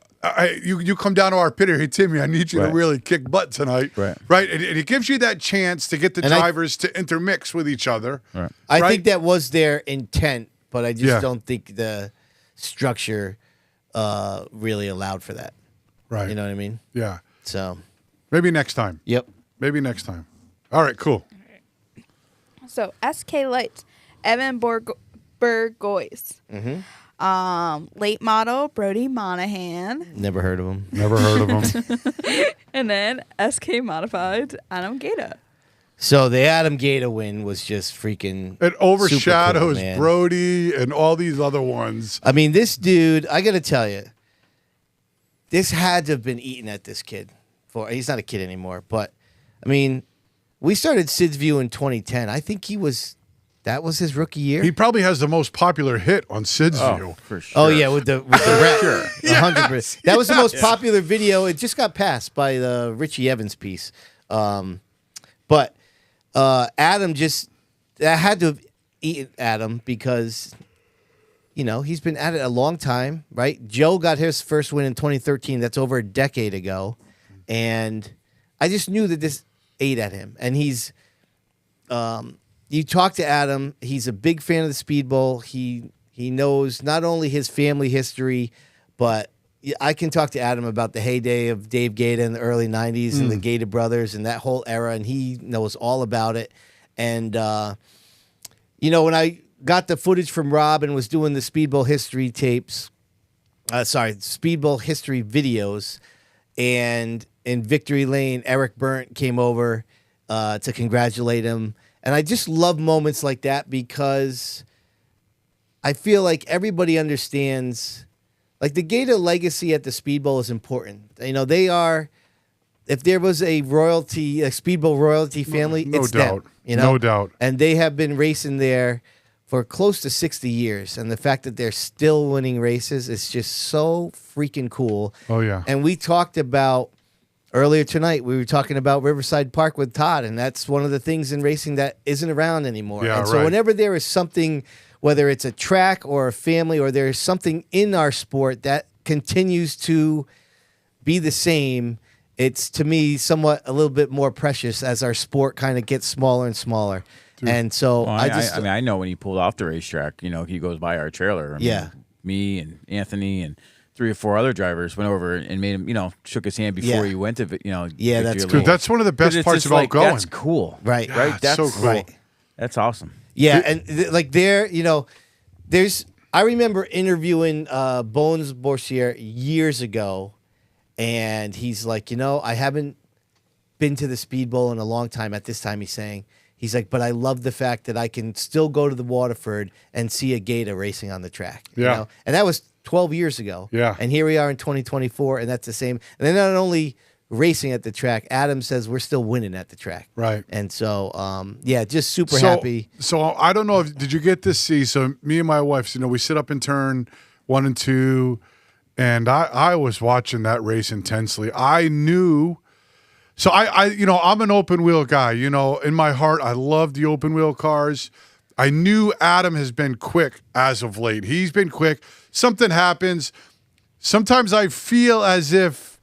you come down to our pit here, hey, Timmy, I need you to really kick butt tonight. Right. And it gives you that chance to get the drivers to intermix with each other. Right. I think that was their intent, but I just don't think the structure really allowed for that. Right. You know what I mean? Yeah. So maybe next time. Yep. Maybe next time. All right, cool. So SK Lights, Evan Burgoyce. Late model, Brody Monahan. Never heard of him. Never heard of him. And then SK Modified, Adam Gata. So the Adam Gata win was just freaking. It overshadows super cool, man. Brody and all these other ones. I mean, this dude, I got to tell you, this had to have been eating at this kid. He's not a kid anymore, but I mean, we started Sid's View in 2010. I think that was his rookie year. He probably has the most popular hit on Sid's View. For sure. Oh yeah, with the rap. 100%. That was the most popular video. It just got passed by the Richie Evans piece. But Adam that had to have eaten Adam because, you know, he's been at it a long time, right? Joe got his first win in 2013. That's over a decade ago. And I just knew that this ate at him. And he's, you talk to Adam, he's a big fan of the Speedbowl. He knows not only his family history, but I can talk to Adam about the heyday of Dave Gata in the early 90s and the Gata brothers and that whole era, and he knows all about it. And, you know, when I got the footage from Rob and was doing the Speedbowl history tapes, Speedbowl history videos, and in Victory Lane, Eric Burnt came over to congratulate him. And I just love moments like that because I feel like everybody understands, like the Gata legacy at the Speedbowl is important. You know, they are, if there was a Speedbowl royalty family, No it's doubt. them. You know? No doubt. And they have been racing there for close to 60 years. And the fact that they're still winning races is just so freaking cool. Oh, yeah. And we talked about, earlier tonight, we were talking about Riverside Park with Todd, and that's one of the things in racing that isn't around anymore. Yeah, and so right. whenever there is something, whether it's a track or a family, or there's something in our sport that continues to be the same, it's, to me, somewhat a little bit more precious as our sport kind of gets smaller and smaller. And so Well, I know when he pulled off the racetrack, you know, he goes by our trailer. I mean, me and Anthony and 3 or 4 other drivers went over and made him, shook his hand before he went to, Yeah, that's Victory cool. Lane. That's one of the best It's parts just about like, going. That's cool. Right. Yeah, That's so cool. Right. That's awesome. Yeah, and there's. I remember interviewing Bones Boursier years ago, and he's like, I haven't been to the Speedbowl in a long time. At this time, he's like, but I love the fact that I can still go to the Waterford and see a Gator racing on the track. Yeah. And that was 12 years ago. Yeah. And here we are in 2024, and that's the same. And they're not only racing at the track, Adam says we're still winning at the track. Right. And so, just super happy. So I don't know did you get to see? So me and my wife, we sit up in turn 1 and 2, and I was watching that race intensely. I knew. So I'm an open wheel guy. In my heart, I love the open wheel cars. I knew Adam has been quick as of late. He's been quick. Something happens. Sometimes I feel as if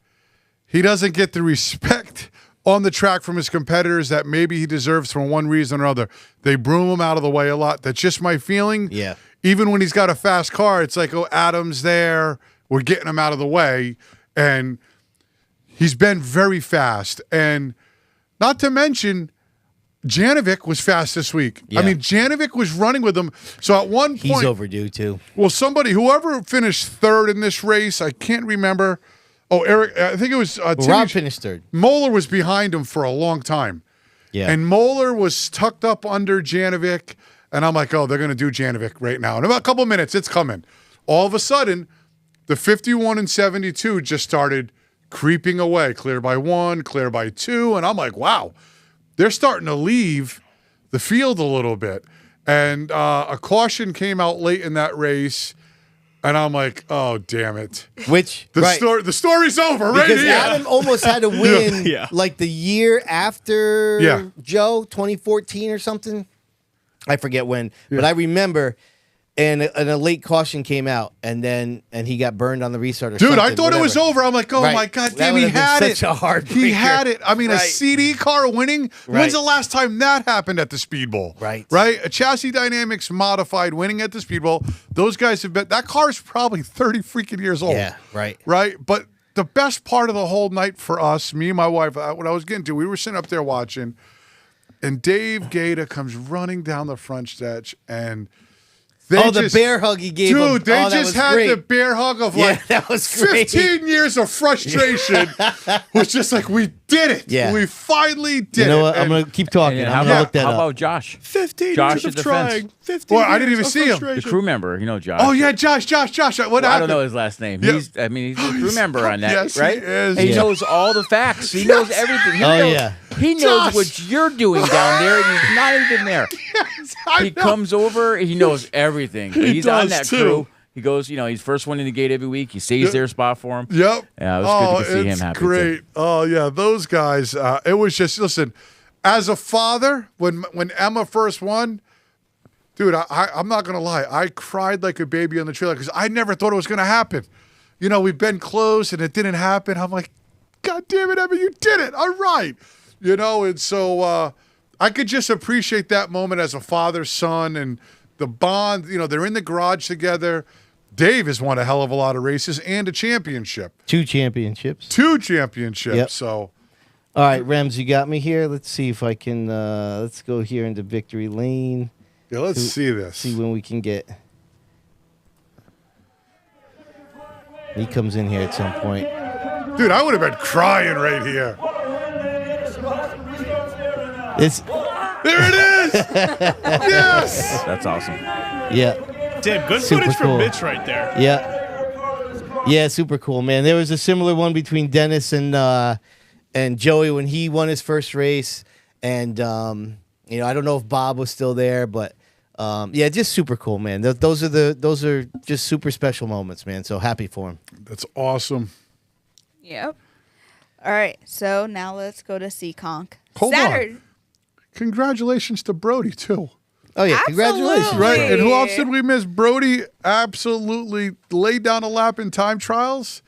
he doesn't get the respect on the track from his competitors that maybe he deserves for one reason or another. They broom him out of the way a lot. That's just my feeling. Yeah. Even when he's got a fast car, it's like, oh, Adam's there. We're getting him out of the way. And he's been very fast. And not to mention, Janovic was fast this week. Yeah. I mean, Janovic was running with him. So at one point, He's overdue too. well, whoever finished third in this race, I can't remember. Oh, Eric, I think it was Rob finished third. Moeller was behind him for a long time. Yeah. And Moeller was tucked up under Janovic. And I'm like, oh, they're going to do Janovic right now. In about a couple minutes, it's coming. All of a sudden, the 51 and 72 just started creeping away. Clear by 1, clear by 2. And I'm like, wow, they're starting to leave the field a little bit. And a caution came out late in that race. And I'm like, oh, damn it. The story's over right because here. Adam almost had to win Yeah. like the year after Yeah. Joe, 2014 or something. I forget when. But I remember, and a late caution came out, and he got burned on the restart or Dude, something. I thought it was over. I'm like, oh, Right. my God, That damn, would he have been had it. such a heartbreaker. He had it. I mean, a Right. CD car winning. Right. When's the last time that happened at the Speedbowl? Right. Right? A chassis dynamics modified winning at the Speedbowl. Those guys have been, that car's probably 30 freaking years old. Yeah, right. Right? But the best part of the whole night for us, me and my wife, what I was getting to, we were sitting up there watching, and Dave Gator comes running down the front stretch, and the bear hug he gave him. Dude, they just had the bear hug of like that was great. 15 years of frustration. Was just like, we did it. Yeah. We finally did it. You know what? I'm And- going to keep talking. And I'm how going to about, look that how up. about Josh? 15 Josh years at of the trying. fence. 15 Well, I didn't years even of see him. The frustration. crew member, Josh. Oh, yeah, Josh. What Well, happened? I don't know his last name. Yeah. He's a crew member on that, Yes, he right? is. He Yeah. knows all the facts. He knows everything. He Oh, knows, yeah. He knows Josh. what you're doing down there, and he's not even there. I He know. comes over. He knows everything. He's on does, that too. crew. He goes, he's first one in the gate every week. He saves their spot for him. Yep. Yeah, it was good to see him it's happy, too. great. Oh, yeah, those guys. It was just, listen, as a father, when Emma first won, dude, I'm not going to lie. I cried like a baby on the trailer because I never thought it was going to happen. We've been close and it didn't happen. I'm like, God damn it, Emma, you did it. All right. And so I could just appreciate that moment as a father, son, and the bond. They're in the garage together. Dave has won a hell of a lot of races and a championship. 2 championships. 2 championships. Yep. So, All right, Rems, you got me here. Let's see if I can. Let's go here into victory lane. yeah, let's see this. See when we can get. He comes in here at some point. Dude, I would have been crying right here. It's There it is. Yes. That's awesome. yeah, Damn, good Super footage from cool. Mitch right there. yeah, super cool, man. There was a similar one between Dennis and Joey when he won his first race, and I don't know if Bob was still there, but just super cool, man. Those are just super special moments, man. So happy for him. That's awesome. Yep. All right, so now let's go to Seekonk. Hold on. Saturday. Congratulations to Brody, too. Oh yeah, congratulations, Absolutely. Right. And who else did we miss? Brody absolutely laid down a lap in time trials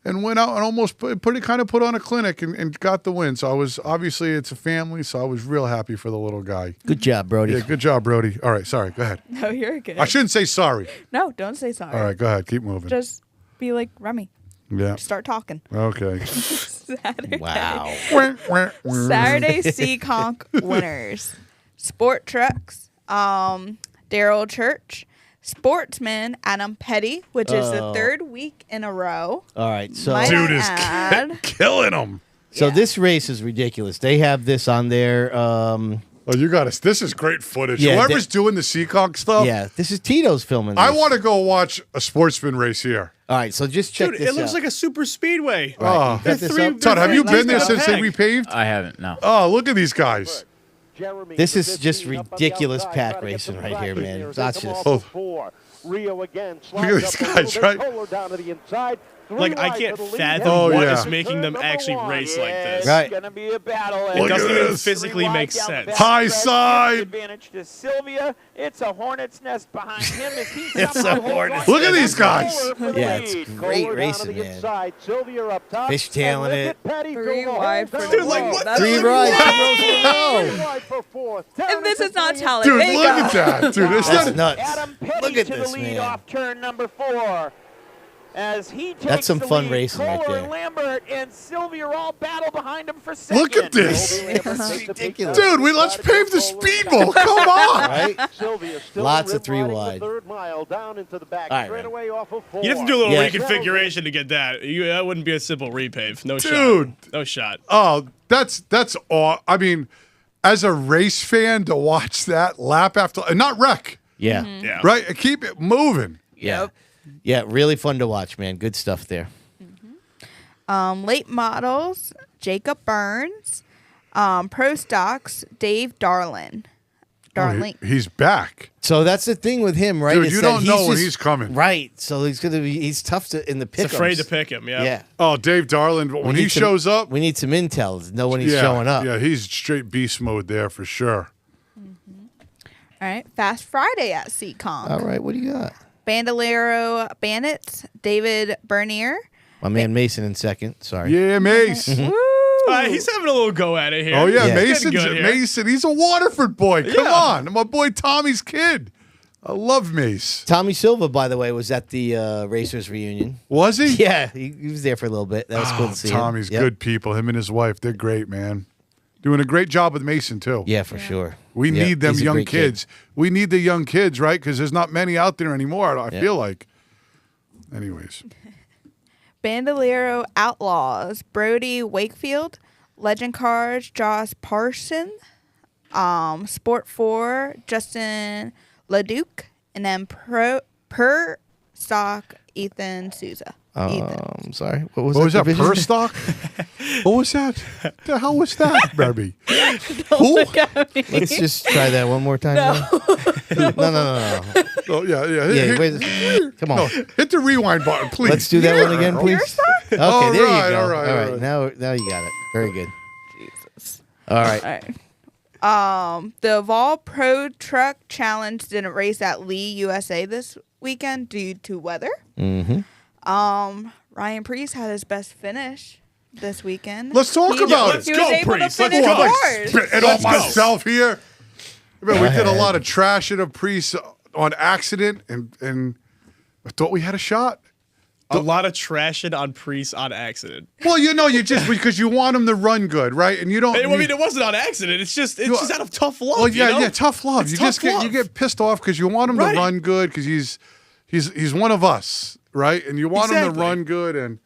and went out and almost put on a clinic and got the win. So I was, obviously it's a family, so I was real happy for the little guy. Good job, Brody. Yeah, good job, Brody. All right, sorry, go ahead. No, you're good. I shouldn't say sorry. No, don't say sorry. All right, go ahead, keep moving. Just be like Remy. Yeah. Start talking. Okay. Saturday. Wow. Saturday Seekonk winners. Sport trucks. Daryl Church. Sportsman Adam Petty, which is the third week in a row. All right. So Might Dude I is add. killing them. So Yeah. this race is ridiculous. They have this on their Oh, you got us. This is great footage. Yeah, Whoever's doing the Seekonk stuff, yeah, this is Tito's filming this. I want to go watch a sportsman race here. All right, so just check Dude, this it looks out. like a super speedway. Right, you got this up? Todd, have you They're been there three since they laps. repaved? I haven't. No. Oh, look at these guys. This is just ridiculous pack racing right here, man. That's just Rio again. Look at these guys, right? Down to the inside. Like, I can't fathom Oh, what yeah. is making them actually race like this. Right. It's gonna be a battle. It Look doesn't at even this. physically make sense. High side. Advantage to Sylvia. It's a hornet's nest behind him as he It's a hornet's Look at these guys. Yeah, it's great racing, man. Fishtailing it. 3 wide for Dude, like, what? Three rides in a row. And this is not Talladega. Dude, look at that. Dude, it's That's not. nuts. Adam Petty Look at to this, the lead man. off turn number 4. As he takes That's some the fun lead. racing right Kohler, there. Lambert and Sylvia all battle behind him for second. Look at this. It's ridiculous. Dude, let's pave the Speedbowl. Come on. Right? Lots of 3 wide. Third mile down into the back. All right, straightaway off of 4. You'd have to do a little Yeah. reconfiguration to get that. That wouldn't be a simple repave. No Dude. shot. No shot. Oh, that's all. I mean, as a race fan, to watch that lap after and not wreck, Yeah. Yeah. right? And keep it moving. Yeah. Yeah, really fun to watch, man. Good stuff there. Late models, Jacob Burns. Pro stocks, Dave Darlin. Darling. He's back. So that's the thing with him, right? Dude, is you that don't know when just- he's coming. Right. So he's tough to in the It's pick. afraid to pick him. Yeah. Yeah. Oh, Dave Darland, when he shows up, we need some intel to know when he's yeah, showing up. Yeah, he's straight beast mode there for sure. All right. Fast Friday at Seekonk. All right, what do you got? Bandolero Bandits, David Bernier. My man Mason in second. Sorry. Yeah, Mace. Woo! He's having a little go at it here. Oh yeah, Yeah. Mason's Getting good here. Mason. He's a Waterford boy. Come Yeah. on, my boy Tommy's kid. I love Mace. Tommy Silva, by the way, was at the Racers reunion. Was he? Yeah, he was there for a little bit. That was cool to see him. Tommy's Yep. good people. Him and his wife, they're great, man. Doing a great job with Mason too. Yeah, for sure. We Yep, need them he's a young great kid. kids. We need the young kids, right? Because there's not many out there anymore. I Yeah. feel like. Anyways, Bandolero Outlaws, Brody Wakefield, Legend Cars, Josh Parson, Sport 4, Justin LeDuc, and then Per Stock, Ethan Souza. Ethan. Sorry. What was what was that? division? Per stock? What was that? The hell was that, Barbie? Who? Let's just try that one more time. No, no. Oh yeah, yeah. Yeah, wait, come on. No, hit the rewind button, please. Let's do that one again, please. Okay, All there right, you go. all right. Now you got it. Very good. Jesus. All right. All right. The Vol Pro Truck Challenge didn't race at Lee, USA this weekend due to weather. Mm-hmm. Ryan Priest had his best finish this weekend. Let's talk about it. He was Go, able Priest. to Let's finish go. fourth. Spitting on myself here. I mean, we did a ahead. lot of trashing of Priest on accident, and I thought we had a shot. A lot of trashing on Priest on accident. Well, you just because you want him to run good, right? And you don't. I mean, it wasn't on accident. It's just out of tough love. Well, yeah, you know? yeah, tough love. It's You tough just get love. you get pissed off because you want him Right. to run good because he's one of us, right? And you want him to Exactly. run good. And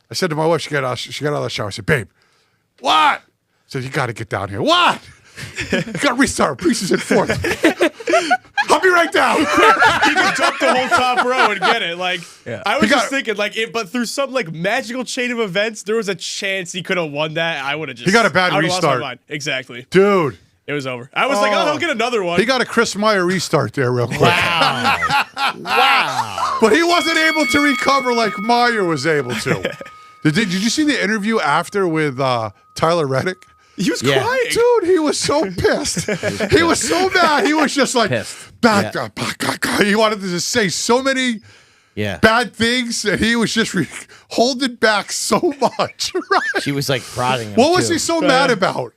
I said to my wife, she got out of the shower. I said, "Babe, what?" I said, "You got to get down here." What? You got to restart. Priest is in fourth. I'll be right down. He could jump the whole top row and get it. Like I was He got- just thinking, but through some magical chain of events, there was a chance he could have won that. I would have just. He got a bad I would've lost restart. my mind. Exactly. Dude, It was over. I was like, oh, he'll get another one. he got a Chris Meyer restart there real quick. Wow. But he wasn't able to recover like Meyer was able to. Did you see the interview after with Tyler Reddick? He was Yeah. crying. Dude, he was so pissed. He was so mad. He was just like, Pissed. back up. He wanted to just say so many Yeah. bad things, and he was just holding back so much. Right? She was like prodding him. What was too. he so mad about?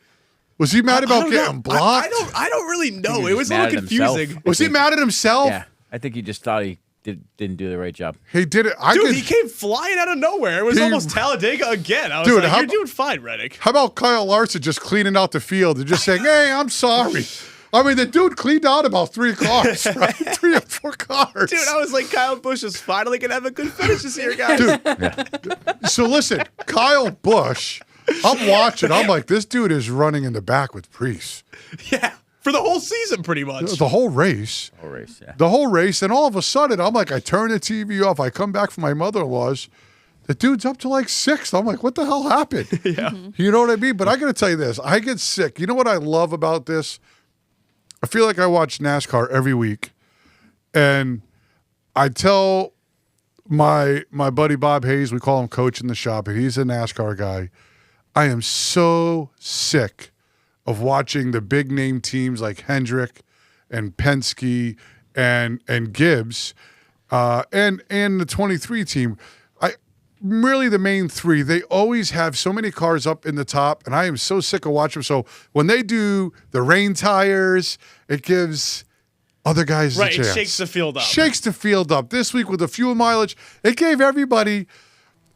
Was he mad I about don't getting know. blocked? I don't really know. was It was a mad little at himself. confusing. Was he mad at himself? Yeah, I think he just thought he didn't do the right job. He did it. Dude, he came flying out of nowhere. It was almost Talladega again. I was Dude, like, you're doing fine, Reddick. How about Kyle Larson just cleaning out the field and just saying, hey, I'm sorry. I mean, the dude cleaned out about 3 cars, right? 3 or 4 cars. Dude, I was like, Kyle Busch is finally going to have a good finish this year, guys. Dude, so listen, Kyle Busch, I'm watching. I'm like, this dude is running in the back with Priest. Yeah, for the whole season, pretty much. The whole race. Yeah. The whole race. And all of a sudden, I'm like, I turn the TV off. I come back from my mother-in-law's. The dude's up to like 6th. I'm like, what the hell happened? Yeah. You know what I mean? But I got to tell you this. I get sick. You know what I love about this? I feel like I watch NASCAR every week. And I tell my buddy Bob Hayes, we call him Coach in the shop, and he's a NASCAR guy. I am so sick of watching the big name teams like Hendrick and Penske and Gibbs and the 23 team. Really the main 3, they always have so many cars up in the top, and I am so sick of watching them. So when they do the rain tires, it gives other guys a chance. It shakes the field up. Shakes the field up. This week with the fuel mileage, it gave everybody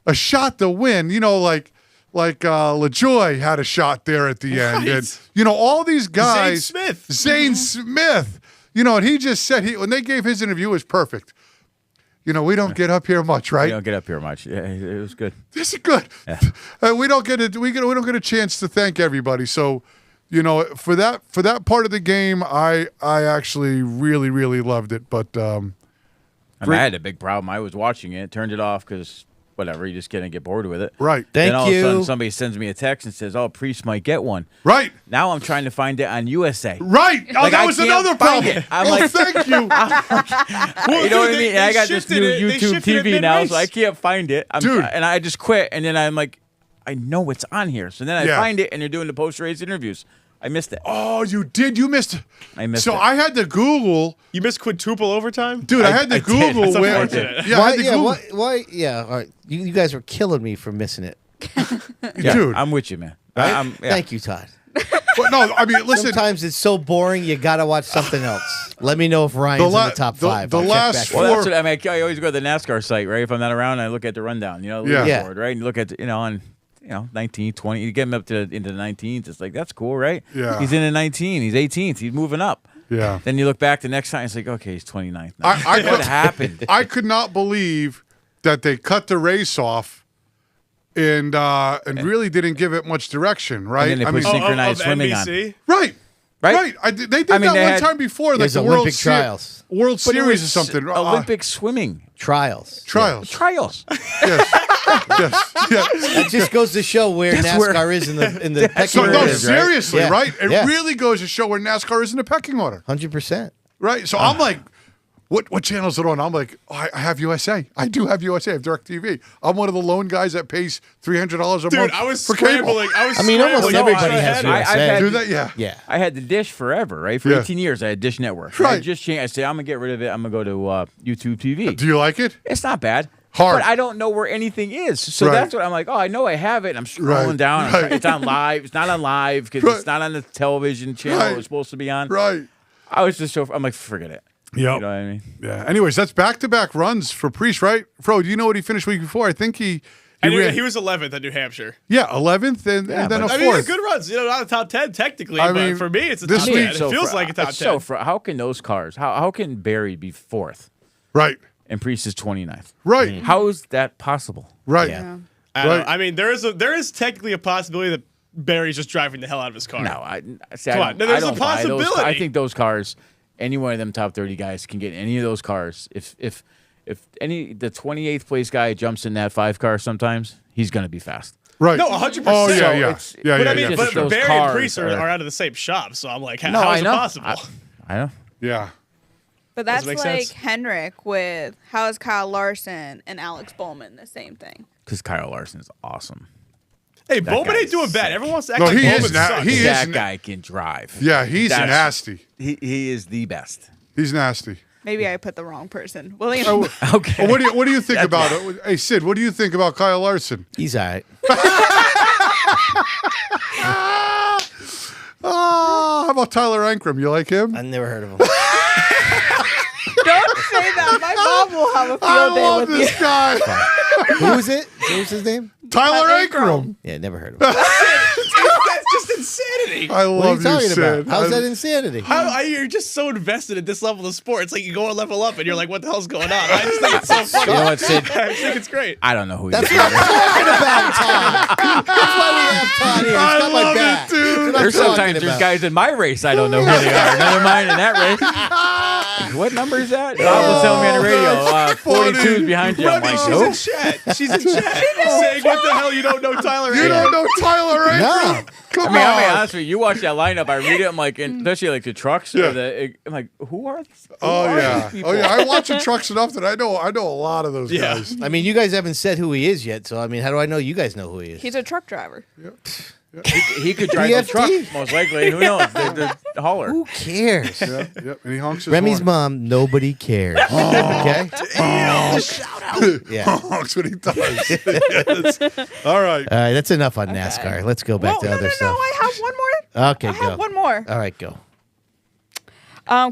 a shot to win. You know, like LaJoy had a shot there at the end. And, you know, all these guys. Zane Smith. You know, and he just said, when they gave his interview, it was perfect. You know, we don't get up here much, right? We don't get up here much. Yeah, it was good. This is good. Yeah. We don't get a chance to thank everybody. So, you know, for that part of the game, I actually really, really loved it. But I had a big problem. I was watching it, turned it off because whatever, you just get bored with it. Right. Then all of a sudden somebody sends me a text and says, "Oh, Priest might get one." Right. Now I'm trying to find it on USA. Right. Oh, like, that was another problem. I'm like, thank you. You know what I mean? I got this new YouTube TV now, so I can't find it. Dude. And I just quit, and then I'm like, I know it's on here. So then I find it, and they're doing the post-race interviews. I missed it. Oh, you did? You missed it. I missed it. So I had to Google. You missed quintuple overtime? Dude, I had to Google where. Yeah, why? Yeah, all right. You guys were killing me for missing it. Dude. I'm with you, man. Thank you, Todd. But no, I mean, listen. Sometimes it's so boring, you got to watch something else. Let me know if Ryan's in the top 5. The last 4. Well, that's what I mean. I always go to the NASCAR site, right? If I'm not around, I look at the rundown, you know, the leaderboard, right? And you look at, on 19, 20. You get him up into the 19s. It's like, that's cool, right? Yeah. He's in the 19. He's 18th. He's moving up. Yeah. Then you look back the next time. It's like, okay, he's 29th now. What happened? I could not believe that they cut the race off and really didn't give it much direction, right? And then they put synchronized swimming NBC? on. Right. Right? They did that one time before, like the Olympic trials. World Series or something. Olympic swimming. Trials. Trials. Yes. Yes. That just goes to show where NASCAR is in the pecking So order. no, seriously, Yeah. right? It Yeah. really goes to show where NASCAR is in the pecking order. 100%. Right. So I'm like, what channel is it on? I'm like, I have USA. I do have USA. I have DirecTV. I'm one of the lone guys that pays $300 a month. Dude, I was for cable. scrambling. Almost scrambling. everybody has I've USA. had- Do that? Yeah. Yeah. I had the Dish forever, right? For Yeah. 18 years, I had Dish Network. Right. I just changed. I said, I'm going to get rid of it. I'm going to go to YouTube TV. Do you like it? It's not bad. Hard. But I don't know where anything is. So Right. that's what I'm like, I know I have it. And I'm scrolling Right. down. I'm Right. trying- it's on live. It's not on live because Right. it's not on the television channel Right. it was supposed to be on. Right. I was just I'm like, forget it. Yep. You know what I mean? Yeah. Anyways, that's back-to-back runs for Priest, right? Fro, do you know what he finished week before? I think he ran. He was 11th at New Hampshire. Yeah, 11th and then a I 4th. mean, good runs. Not a top 10 technically, I but mean, for me, it's a this top week- 10. It feels like a top 10. How can those cars? How can Barry be 4th Right. and Priest is 29th? Right. How is that possible? Right. Yeah. I don't know. Right. I mean, there is technically a possibility that Barry's just driving the hell out of his car. No, Come on. No, there's a possibility. I think those cars, any one of them top 30 guys can get any of those cars. If the 28th place guy jumps in that 5 car sometimes, he's going to be fast. Right. No, 100%. Oh, yeah, So yeah. it's- Yeah, But yeah, I mean, yeah, but for sure. those Barry and cars Priest are are- out of the same shop, so I'm like, how I is it know. possible? I know. Yeah. But that's make like sense? Henrik with how is Kyle Larson and Alex Bowman the same thing? Because Kyle Larson is awesome. Hey, Bowman guy ain't is doing bad. sick. Everyone wants to act No, like he Bowman is not- sucks. he is That na- guy can drive. Yeah, he's That's- nasty. He is the best. He's nasty. Maybe I put the wrong person. William. Okay. Well, what do you think about it? Hey, Sid, what do you think about Kyle Larson? He's all right. How about Tyler Ankrum? You like him? I never heard of him. Don't say that My mom will have a I field day love with this you. guy. Who is it? What was his name? Tyler Ankrum. Yeah, never heard of him. That's just insanity. I What are love you talking Sid. about? How's that insanity? You're just so invested in this level of sports. Like you go and level up, and you're like, "What the hell's going on?" I just think it's so funny. You know what, Sid? I just think it's great. I don't know who That's you what are. I'm talking about, Todd. That's why we have Todd here. He's I got my love back. it, dude. That's what I'm There's talking sometimes there's about. guys in my race I don't know who they are. Never mind in that race. What number is that? Bob was telling me on the radio. 42's behind you. I'm Remy, like, she's nope. in chat. She's in chat. Saying, "What the hell? You don't know Tyler?" You don't know Tyler Ankrum? No. Come I mean, I'll be on. honest with you. You watch that lineup, I read it. I'm like, and especially like the trucks. Yeah. Or I'm like, who are these? Who Oh are yeah. these people? Oh yeah. I watch the trucks enough that I know a lot of those Yeah. guys. I mean, you guys haven't said who he is yet, so I mean, how do I know you guys know who he is? He's a truck driver. He could drive the DFT? truck, most likely. Who knows? The hauler. Who cares? Yep. And he honks his Remmy's horn. mom, nobody cares. Okay? Yeah. honks when he does. Yes. All right. All right, that's enough on NASCAR. Let's go back Well, to no, other no, stuff. no. I have one more. Okay, I go. have one more. All right, go.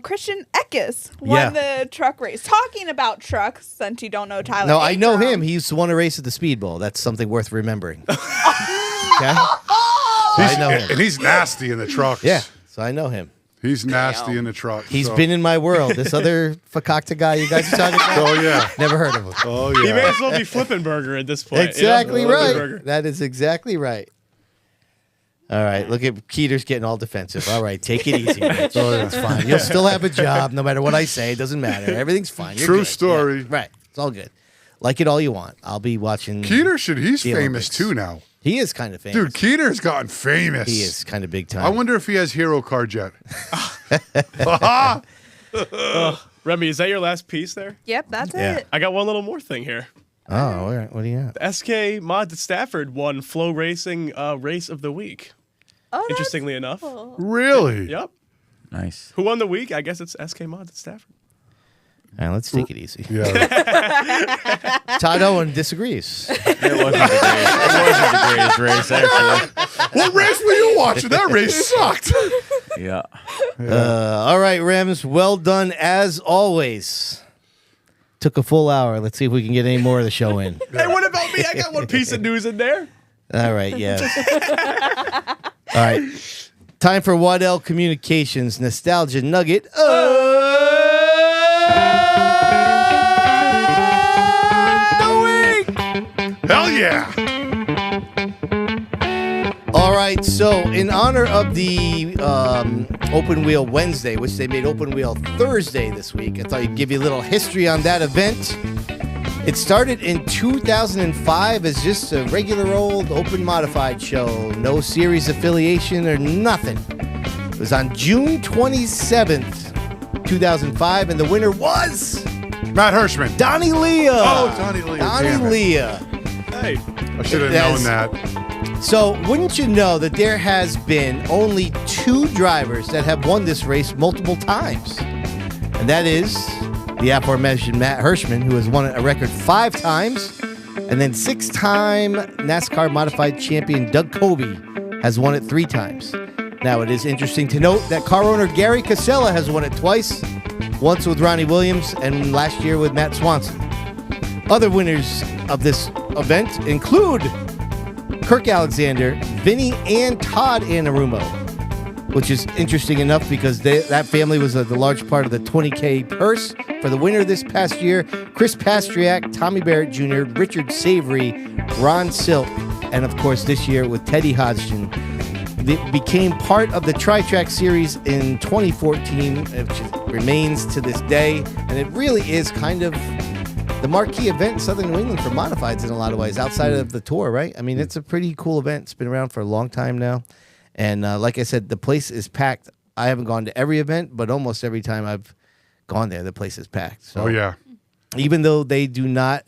Christian Eckes won the truck race. Talking about trucks, since you don't know Tyler. No, I know Ankrum. him. He used to win a race at the Speedbowl. That's something worth remembering. Okay? So I know him. And he's nasty in the trucks. Yeah, so I know him. He's nasty in the truck. He's so. been in my world. This other fakakta guy you guys are talking about? Oh yeah. Never heard of him. Oh He may yeah. as well be flipping burger at this point. Exactly you know? right. Flippenberger. That is exactly right. All right, look at Keeter's getting all defensive. All right, take it easy. Rich. Oh, that's fine. You'll still have a job no matter what I say. It doesn't matter. Everything's fine. You're True good. story. Yeah, right. It's all good. Like it all you want. I'll be watching. Keeter he's the famous Olympics. too now. He is kind of famous. Dude, Keeter's gotten famous. He is kind of big time. I wonder if he has hero card yet. Remy, is that your last piece there? Yep, that's Yeah. it. I got one little more thing here. Oh, all right. What do you got? SK Mod Stafford won Flow Racing Race of the Week. Oh, that's Interestingly enough. cool. Really? Yep. Nice. Who won the week? I guess it's SK Mod Stafford. All right, let's take it easy. Yeah. Todd Owen disagrees. It wasn't the greatest race, actually. What race were you watching? That race sucked. Yeah. All right, Rems. Well done as always. Took a full hour. Let's see if we can get any more of the show in. Hey, what about me? I got one piece of news in there. All right, yes. All right. Time for Waddell Communications Nostalgia Nugget. Hell yeah. All right, so in honor of the Open Wheel Wednesday, which they made Open Wheel Thursday this week, I thought I'd give you a little history on that event. It started in 2005 as just a regular old open modified show. No series affiliation or nothing. It was on June 27th, 2005, and the winner was Matt Hirschman. Donnie Leah. Oh, Donnie Leah. Donnie Damn it. Leah. Hey. I should have Yes. known that. So, wouldn't you know that there has been only 2 drivers that have won this race multiple times? And that is the aforementioned Matt Hirschman, who has won it a record 5 times, and then 6-time NASCAR modified champion Doug Coby has won it 3 times. Now, it is interesting to note that car owner Gary Casella has won it twice, once with Ronnie Williams and last year with Matt Swanson. Other winners of this event include Kirk Alexander, Vinny, and Todd Anarumo, which is interesting enough because that family was the large part of the $20K purse for the winner this past year. Chris Pastriak, Tommy Barrett Jr., Richard Savory, Ron Silk, and of course this year with Teddy Hodgson. It became part of the Tri-Track Series in 2014, which remains to this day, and it really is kind of the marquee event in Southern New England for modifieds in a lot of ways, outside of the tour, right? I mean, it's a pretty cool event. It's been around for a long time now. And like I said, the place is packed. I haven't gone to every event, but almost every time I've gone there, the place is packed. So Oh, yeah. even though they do not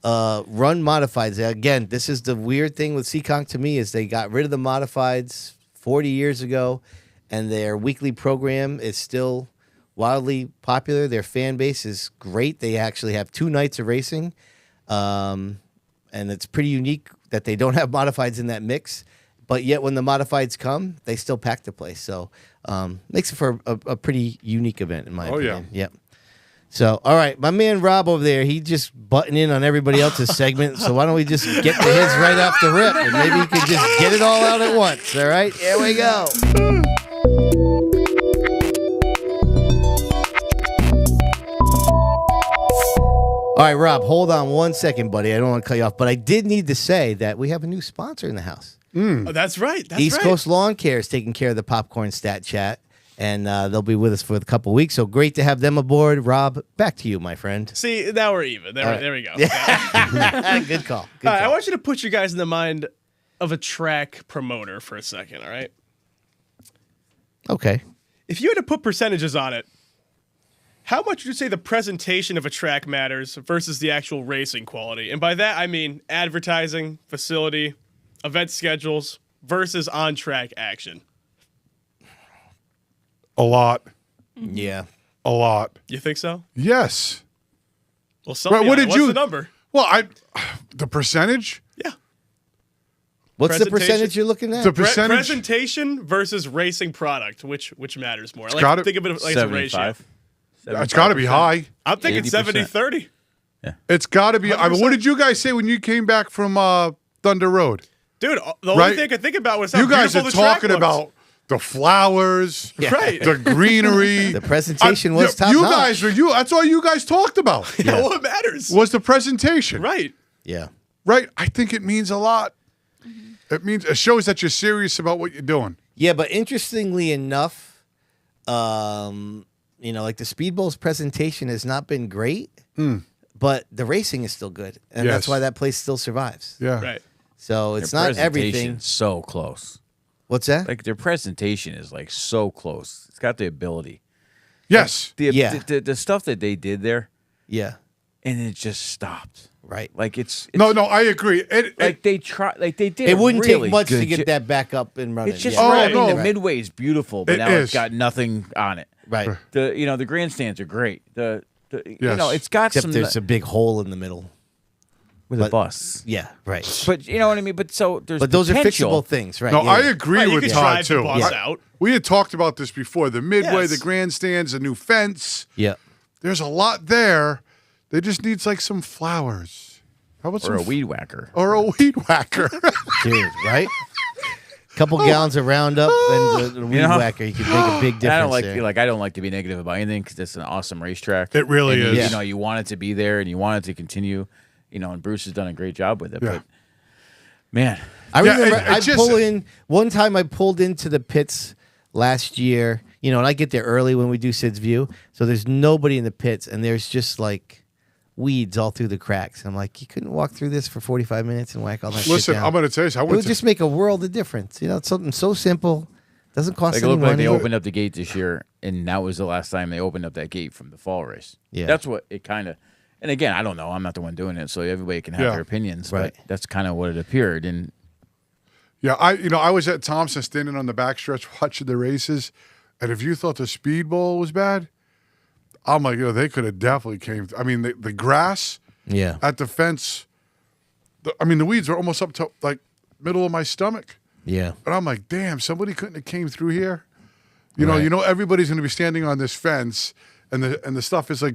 run modifieds, again, this is the weird thing with Seekonk to me is they got rid of the modifieds 40 years ago, and their weekly program is still wildly popular. Their fan base is great. They actually have 2 nights of racing, and it's pretty unique that they don't have modifieds in that mix. But yet when the modifieds come, they still pack the place. So makes it for a pretty unique event, in my opinion. Yeah. Yep. So, all right, my man Rob over there, he just butting in on everybody else's segment. So why don't we just get to his right off the rip, and maybe he can just get it all out at once. All right, here we go. All right, Rob, hold on one second, buddy. I don't want to cut you off, but I did need to say that we have a new sponsor in the house. Oh, that's right. That's East right. Coast Lawn Care is taking care of the Popcorn Stat Chat, and they'll be with us for a couple weeks. So great to have them aboard. Rob, back to you, my friend. See, now we're even. There we go. Good call. Good All right, I call. want you to put you guys in the mind of a track promoter for a second, all right? Okay. If you had to put percentages on it, how much would you say the presentation of a track matters versus the actual racing quality? And by that, I mean advertising, facility, event schedules versus on-track action. A lot. Yeah. A lot. You think so? Yes. Well, somebody, what did what's you- the number? Well, the percentage? Yeah. What's the Presentation. percentage you're looking at? The percentage? Presentation versus racing product, which matters more? Like, gotta- think of it like as a ratio. 75. It's got to be high. I'm thinking 80%. 70-30. It's got to be. I mean, what 100%. did you guys say when you came back from Thunder Road? Dude, the only Right? thing I could think about was how You guys beautiful are the track talking looks. about the flowers, Right. the greenery. The presentation was yeah, top You notch. guys were you. That's all you guys talked about. Yeah, what matters? Was the presentation Right. Yeah. right? I think it means a lot. It shows that you're serious about what you're doing. Yeah, but interestingly enough, like the Speedbowl's presentation has not been great, but the racing is still good, and that's Yes. why that place still survives. Yeah. Right. So it's Their not everything. presentation's so close. What's that? Like their presentation is like so close. It's got the ability. Yes. Yeah. The stuff that they did there, Yeah. and it just stopped. Right. Like it's No, I agree. like they try, like they did. It wouldn't really take much good to get jo- that back up and running. It's just yeah. Oh, right. I mean, no. the midway is beautiful, but It now is. it's got nothing on it. Right. The grandstands are great. Yes. It's got Except some there's a big hole in the middle. with a bus. Yeah. Right. But you know what I mean. But there's But those potential. are fixable things, right? No, yeah. I agree Right, you with can Todd drive the too. bus out. We had talked about this before. The midway, Yes. the grandstands, a new fence. Yeah. There's a lot there. They just needs like some flowers. How about or a some weed whacker. or a weed whacker? Dude, right? Couple gallons of Roundup and the weed know? whacker, you could make a big difference And I don't there. I don't like to be negative about anything because it's an awesome racetrack. It really And is. You know, you want it to be there and you want it to continue. You know, and Bruce has done a great job with it. Yeah. But man, I Yeah, remember it I just- pull in one time. I pulled into the pits last year, and I get there early when we do Sid's View, so there's nobody in the pits, and there's just like weeds all through the cracks. I'm like, you couldn't walk through this for 45 minutes and whack all that shit Listen, down. I'm going to tell you, I It went would to just make a world of difference. It's something so simple, doesn't cost like it any looked like money. they opened up the gate this year, and that was the last time they opened up that gate from the fall race. Yeah. That's what it kind of. And again, I don't know. I'm not the one doing it, so everybody can have Yeah. their opinions. Right. But that's kind of what it appeared. And Yeah, I was at Thompson standing on the backstretch watching the races, and if you thought the Speedbowl was bad, I'm like, they could have definitely came. I mean, the grass Yeah, at the fence, the weeds were almost up to like middle of my stomach, yeah, and I'm like, damn, somebody couldn't have came through here. Right. Everybody's going to be standing on this fence, and the stuff is like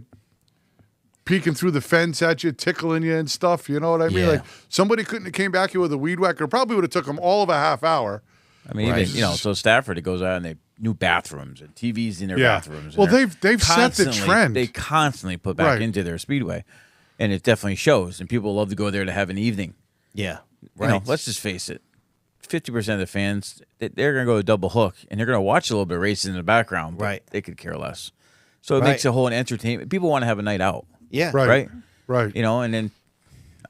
peeking through the fence at you, tickling you and stuff. You know what I mean? Yeah. Like somebody couldn't have came back here with a weed whacker. Probably would have took them all of a half hour. I mean, Right. even so Stafford, it goes out and they new bathrooms and TVs in their Yeah. bathrooms. Well, and they've set the constantly- trend. They constantly put back Right. into their speedway, and it definitely shows. And people love to go there to have an evening. yeah. You know, let's just face it. 50% of the fans, they're going to go to double hook, and they're going to watch a little bit of racing in the background. But Right. They could care less. So it Right. makes a whole entertainment. People want to have a night out, Yeah. Right. right? Right. You know, and then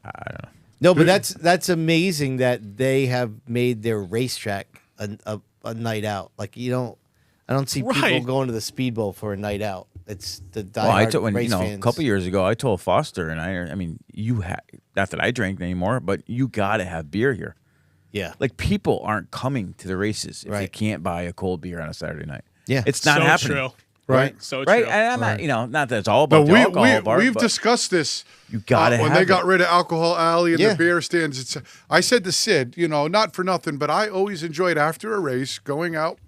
I don't know. No, but that's amazing that they have made their racetrack a night out. Like I don't see people Right. going to the Speedbowl for a night out. It's the Well, I diehard told race a fans. couple years ago, I told Foster and I mean, not that I drink anymore, but you got to have beer here. Yeah, Like people aren't coming to the races if they Right. can't buy a cold beer on a Saturday night. Yeah. It's not so happening. True. Right. So Right, true. and I'm not, not that it's all No, about the alcohol bar, we've but discussed this. you gotta when have they got it. rid of Alcohol Alley and Yeah. the beer stands. I said to Sid, not for nothing, but I always enjoyed after a race going out,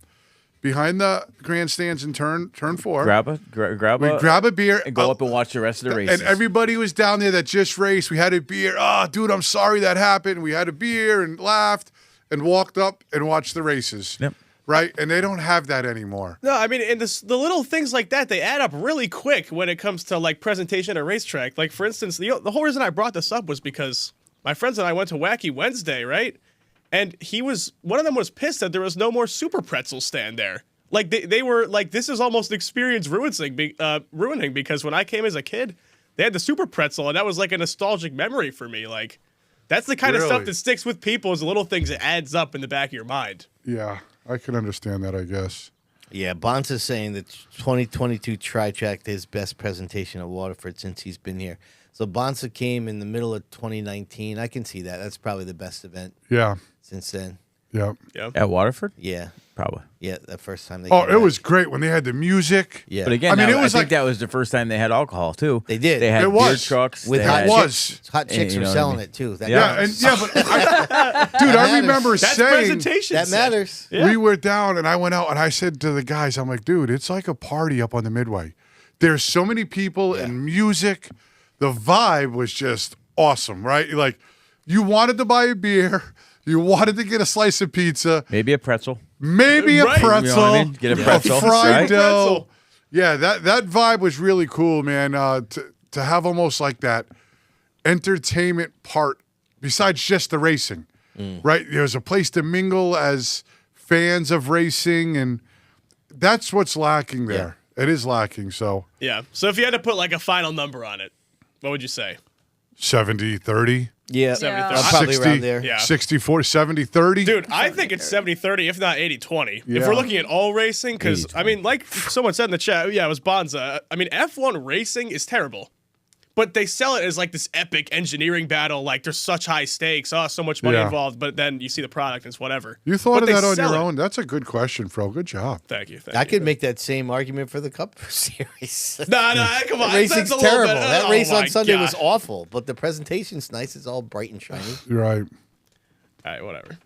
behind the grandstands in turn 4. Grab We'd a grab a beer and go up and watch the rest of the races. And everybody was down there that just raced. We had a beer. Oh, dude, I'm sorry that happened. We had a beer and laughed and walked up and watched the races. Yep. Right? And they don't have that anymore. No, I mean, and the little things like that, they add up really quick when it comes to like presentation at a racetrack. Like, for instance, the whole reason I brought this up was because my friends and I went to Wacky Wednesday, right? And one of them was pissed that there was no more Super Pretzel stand there. Like, they were like, this is almost experience ruining because when I came as a kid, they had the Super Pretzel, and that was like a nostalgic memory for me. Like, that's the kind of stuff that sticks with people, is the little things that adds up in the back of your mind. Yeah, I can understand that, I guess. Yeah, Bonsa's saying that 2022 Tri-Track his best presentation at Waterford since he's been here. So Bonsa came in the middle of 2019. I can see that. That's probably the best event. Yeah. Since then. Yeah. At Waterford? Yeah. Probably. Yeah, the first time they Oh, came it back. was great when they had the music. Yeah. But again, I mean, I think that was the first time they had alcohol too. They did. They had It beer was. trucks. With they hot had- chicks. Hot chicks you were know what I selling mean? it too. That Yeah, matters. but I remember That's saying presentation. That set. matters. Yeah. we were down and I went out and I said to the guys, I'm like, dude, it's like a party up on the Midway. There's so many people and music. The vibe was just awesome, right? Like, you wanted to buy a beer. You wanted to get a slice of pizza. Maybe a pretzel. Maybe a Right. pretzel. You know what I mean? Get a pretzel, A fried right? dough. Pretzel. Yeah, that vibe was really cool, man. To have almost like that entertainment part besides just the racing, right? There's a place to mingle as fans of racing, and that's what's lacking there. It is lacking. So Yeah. So if you had to put like a final number on it, what would you say? 70-30, Yeah. 70-30. I'm probably around there. Yeah. 60-40, 70-30. Dude, I think it's 70-30, if not 80-20. If Yeah. we're looking at all racing, because, I mean, like someone said in the chat, yeah, it was Bonza. I mean, F1 racing is terrible. But they sell it as like this epic engineering battle, like there's such high stakes, so much money Yeah. involved, but then you see the product and it's whatever. You thought But of they that on sell your it. own? That's a good question, Fro. Good job. Thank you. I could make that same argument for the Cup Series. No, come on. The racing's that's a little terrible. bit- That oh race my on Sunday God. was awful, but the presentation's nice. It's all bright and shiny. You're right. All right, whatever.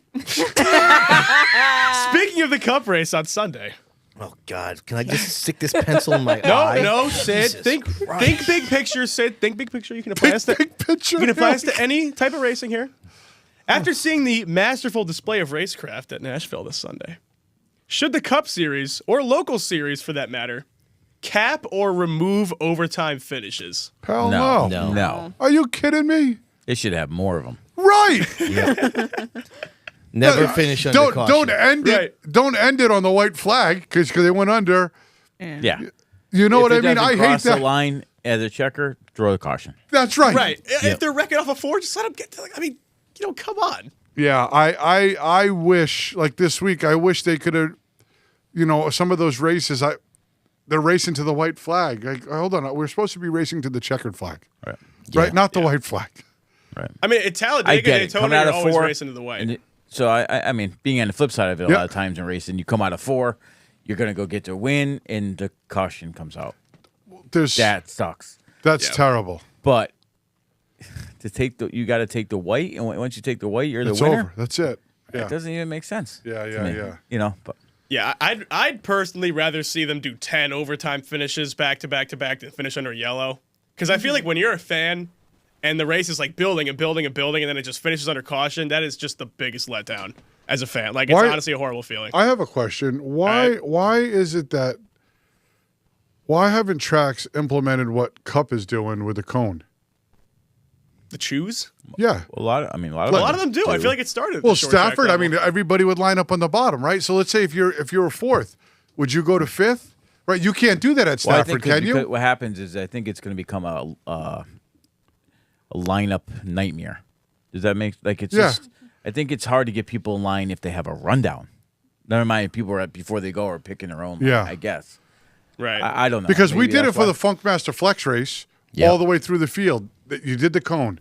Speaking of the Cup race on Sunday. Oh God! Can I just stick this pencil in my eye? No, Sid. Jesus Think big picture, Sid. Think big picture. You can apply us to Big picture. You can apply us to any type of racing here. After seeing the masterful display of racecraft at Nashville this Sunday, should the Cup Series, or local series for that matter, cap or remove overtime finishes? Hell No, no. no. Are you kidding me? They should have more of them. Right. Never finish under caution. Don't end it. Right. Don't end it on the white flag because they went under. Yeah. You know If what I it mean? doesn't I hate cross that. the line as a checker, throw the caution. That's right. Right. If they're wrecking off a four, just let them get to. I mean, come on. Yeah. I wish like this week. I wish they could have. Some of those races. They're racing to the white flag. Like, hold on. We're supposed to be racing to the checkered flag, Right. right? Not the white flag. Right. I mean, at Talladega, I get it. Daytona, Coming out you're of always four, racing to the white. and so I mean, being on the flip side of it, a Yeah. lot of times in racing, you come out of four, you're gonna go get the win, and the caution comes out. That sucks. That's terrible. But you got to take the white, and once you take the white, you're It's the winner. over. That's it. Yeah. It doesn't even make sense. Yeah. to me, But Yeah, I'd personally rather see them do 10 overtime finishes back to back to back than finish under yellow. Because I feel like when you're a fan and the race is like building and building and building and then it just finishes under caution, that is just the biggest letdown as a fan. Like, it's Why- honestly a horrible feeling. I have a question. Why is it that? Why haven't tracks implemented what Cup is doing with the cone? The choose? Yeah. a lot of A lot of them do. I feel like it started at Well, the short track Stafford. I level. mean, everybody would line up on the bottom, right? So let's say if you're fourth, would you go to fifth? Right? You can't do that at Well, I Stafford, think can you? what happens is I think it's going to become a lineup nightmare. Does that make it's Yeah. just? I think it's hard to get people in line if they have a rundown. Never mind if people are before they go are picking their own. Yeah. I guess. right. I don't know Because we Maybe did it that's for why. the Funkmaster Flex race Yeah. all the way through the field. You did the cone,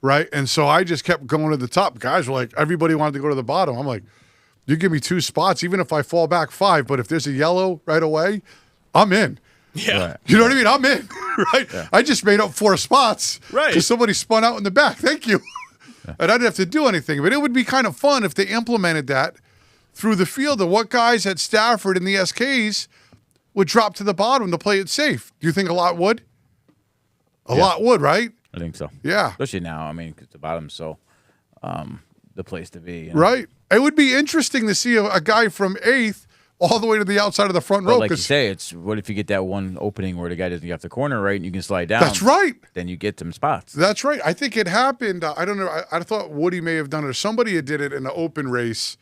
right? And so I just kept going to the top. Guys were like, everybody wanted to go to the bottom. I'm like, you give me 2 spots, even if I fall back 5. But if there's a yellow right away, I'm in. yeah. Right. You know what I mean? I'm in, right? I just made up 4 spots. Right. Because somebody spun out in the back. Thank you. And I didn't have to do anything. But it would be kind of fun if they implemented that through the field and what guys at Stafford and the SKs would drop to the bottom to play it safe. Do you think a lot would? A lot would, right? I think so. Yeah. Especially now. I mean, because the bottom's so the place to be. You know? Right. It would be interesting to see a guy from 8th all the way to the outside of the front row. Like you say, it's what if you get that one opening where the guy doesn't get off the corner right and you can slide down. That's right. Then you get some spots. That's right. I think it happened. I don't know. I thought Woody may have done it, or somebody had did it in an open race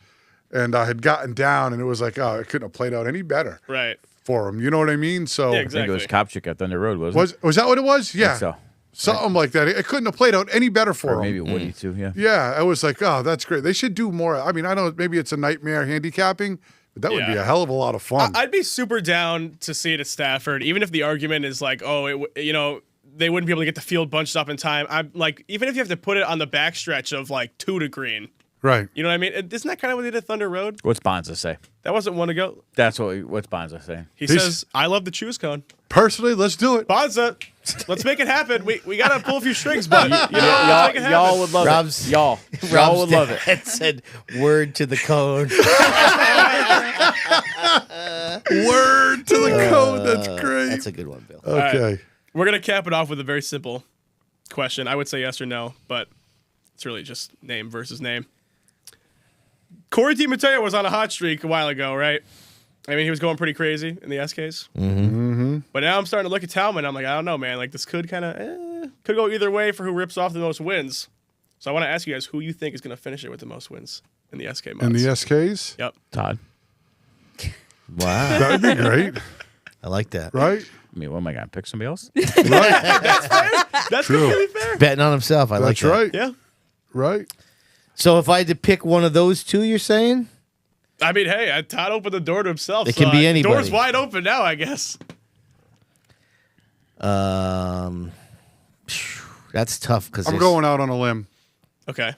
and had gotten down, and it was like, oh, it couldn't have played out any better Right. for him. You know what I mean? So Yeah, I think it was Kopchik at Thunder Road, wasn't it? was that what it was? Yeah. So. Something like that. It couldn't have played out any better for Or him. maybe Woody too, yeah. Yeah, I was like, oh, that's great. They should do more. I mean, I know maybe it's a nightmare handicapping, but that would be a hell of a lot of fun. I'd be super down to see it at Stafford, even if the argument is like, oh, they wouldn't be able to get the field bunched up in time. I'm like, even if you have to put it on the backstretch of like 2 to green. Right. You know what I mean? Isn't that kind of what they did at Thunder Road? What's Bonza say? That wasn't one to go. That's what's Bonza saying. He says, I love the choose cone. Personally, let's do it. Bonza, let's make it happen. We got to pull a few strings, but let's make it happen. Y'all would love Rob's- it. Y'all would love it. It said word to the cone. Word to the code. That's great. That's a good one, Bill. Okay. right. We're going to cap it off with a very simple question. I would say yes or no, but it's really just name versus name. Corey DiMatteo was on a hot streak a while ago, right? I mean, he was going pretty crazy in the SKs. Mm-hmm. But now I'm starting to look at Talman. I'm like, I don't know, man. Like, this could kind of could go either way for who rips off the most wins. So I want to ask you guys who you think is going to finish it with the most wins in the SK months. And the SKs? Yep. Todd. Wow. That would be great, I like that. right? I mean, what am I going to pick somebody else? Right. That's True. completely fair. Betting on himself. I like That's that. right. Yeah. Right. So if I had to pick one of those two, you're saying? I mean, hey, Todd opened the door to himself. It can be anybody. Door's wide open now, I guess. That's tough because I'm going out on a limb Okay.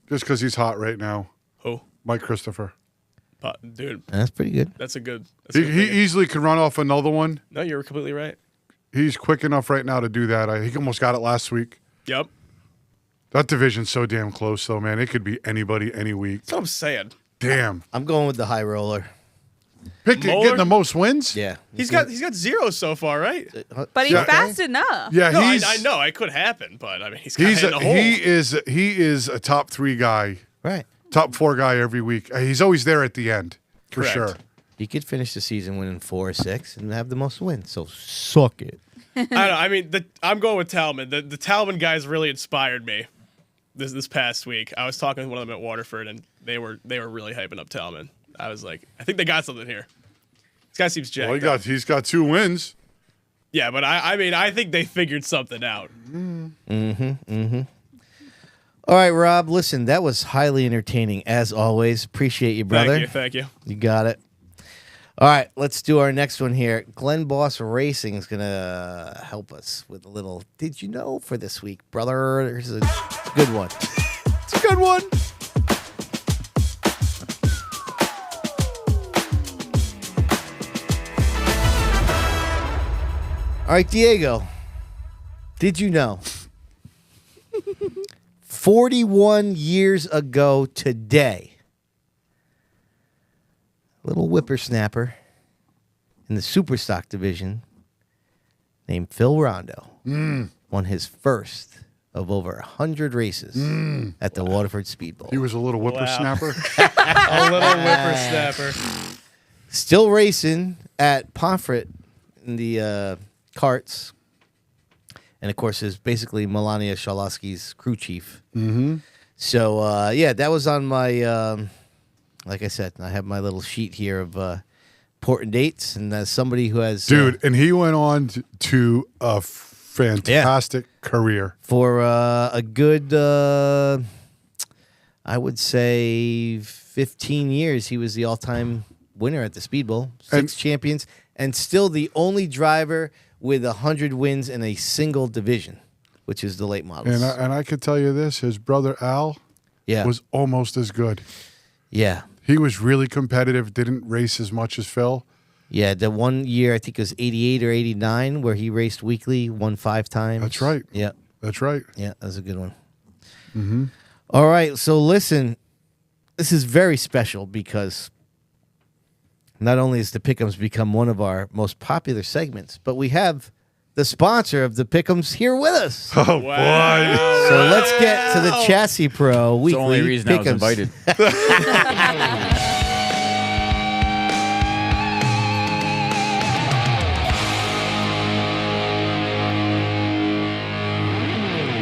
just because he's hot right now. Who? Mike Christopher. Dude, That's pretty good. that's a good. He easily could run off another one. No, you're completely right. He's quick enough right now to do that. He almost got it last week. Yep. That division's so damn close, though, man. It could be anybody any week. That's what I'm saying. Damn. I'm going with the high roller. Getting the most wins? Yeah. He's got 0 so far, right? But he's Yeah. fast enough. Yeah, No, he's I know it could happen, but I mean, he's kind of in the hole. he is a top 3 guy, Right. top 4 guy every week. He's always there at the end, for Correct. sure. He could finish the season winning 4 or 6 and have the most wins. So suck it. I don't know. I mean, I'm going with Talman. The Talman guys really inspired me this past week. I was talking with one of them at Waterford, and they were really hyping up Talman. I was like, I think they got something here. This guy seems jacked. Well, up. he's got 2 wins. Yeah, but I mean, I think they figured something out. All right, Rob, listen, that was highly entertaining as always. Appreciate you, brother. Thank you. You got it. All right, let's do our next one here. Glenn Boss Racing is going to help us with a little did you know for this week, brother. Here's a good one. It's a good one. All right, Diego, did you know 41 years ago today, little whippersnapper in the Superstock division named Phil Rondo won his first of over 100 races at the Waterford Speedbowl. He was a little whippersnapper. A little whippersnapper. Still racing at Pomfret in the karts. And, of course, is basically Melania Shalowski's crew chief. Mm-hmm. So, yeah, that was on my, like I said, I have my little sheet here of important dates. And as somebody who has... Dude, and he went on to a fantastic career. For a good, I would say, 15 years, he was the all-time winner at the Speedbowl. 6 champions, and still the only driver with 100 wins in a single division, which is the late models. And I could tell you this, his brother Al was almost as good. Yeah. He was really competitive, didn't race as much as Phil. Yeah, the one year, I think it was 88 or 89, where he raced weekly, won 5 times. That's right. Yeah. That's right. Yeah, that was a good one. Mm-hmm. All right, so listen, this is very special because not only has the Pick'ems become one of our most popular segments, but we have the sponsor of the Pick'ems here with us. Oh, boy. So let's get to the Chassis Pro It's weekly the only reason I was Pick'ems. invited.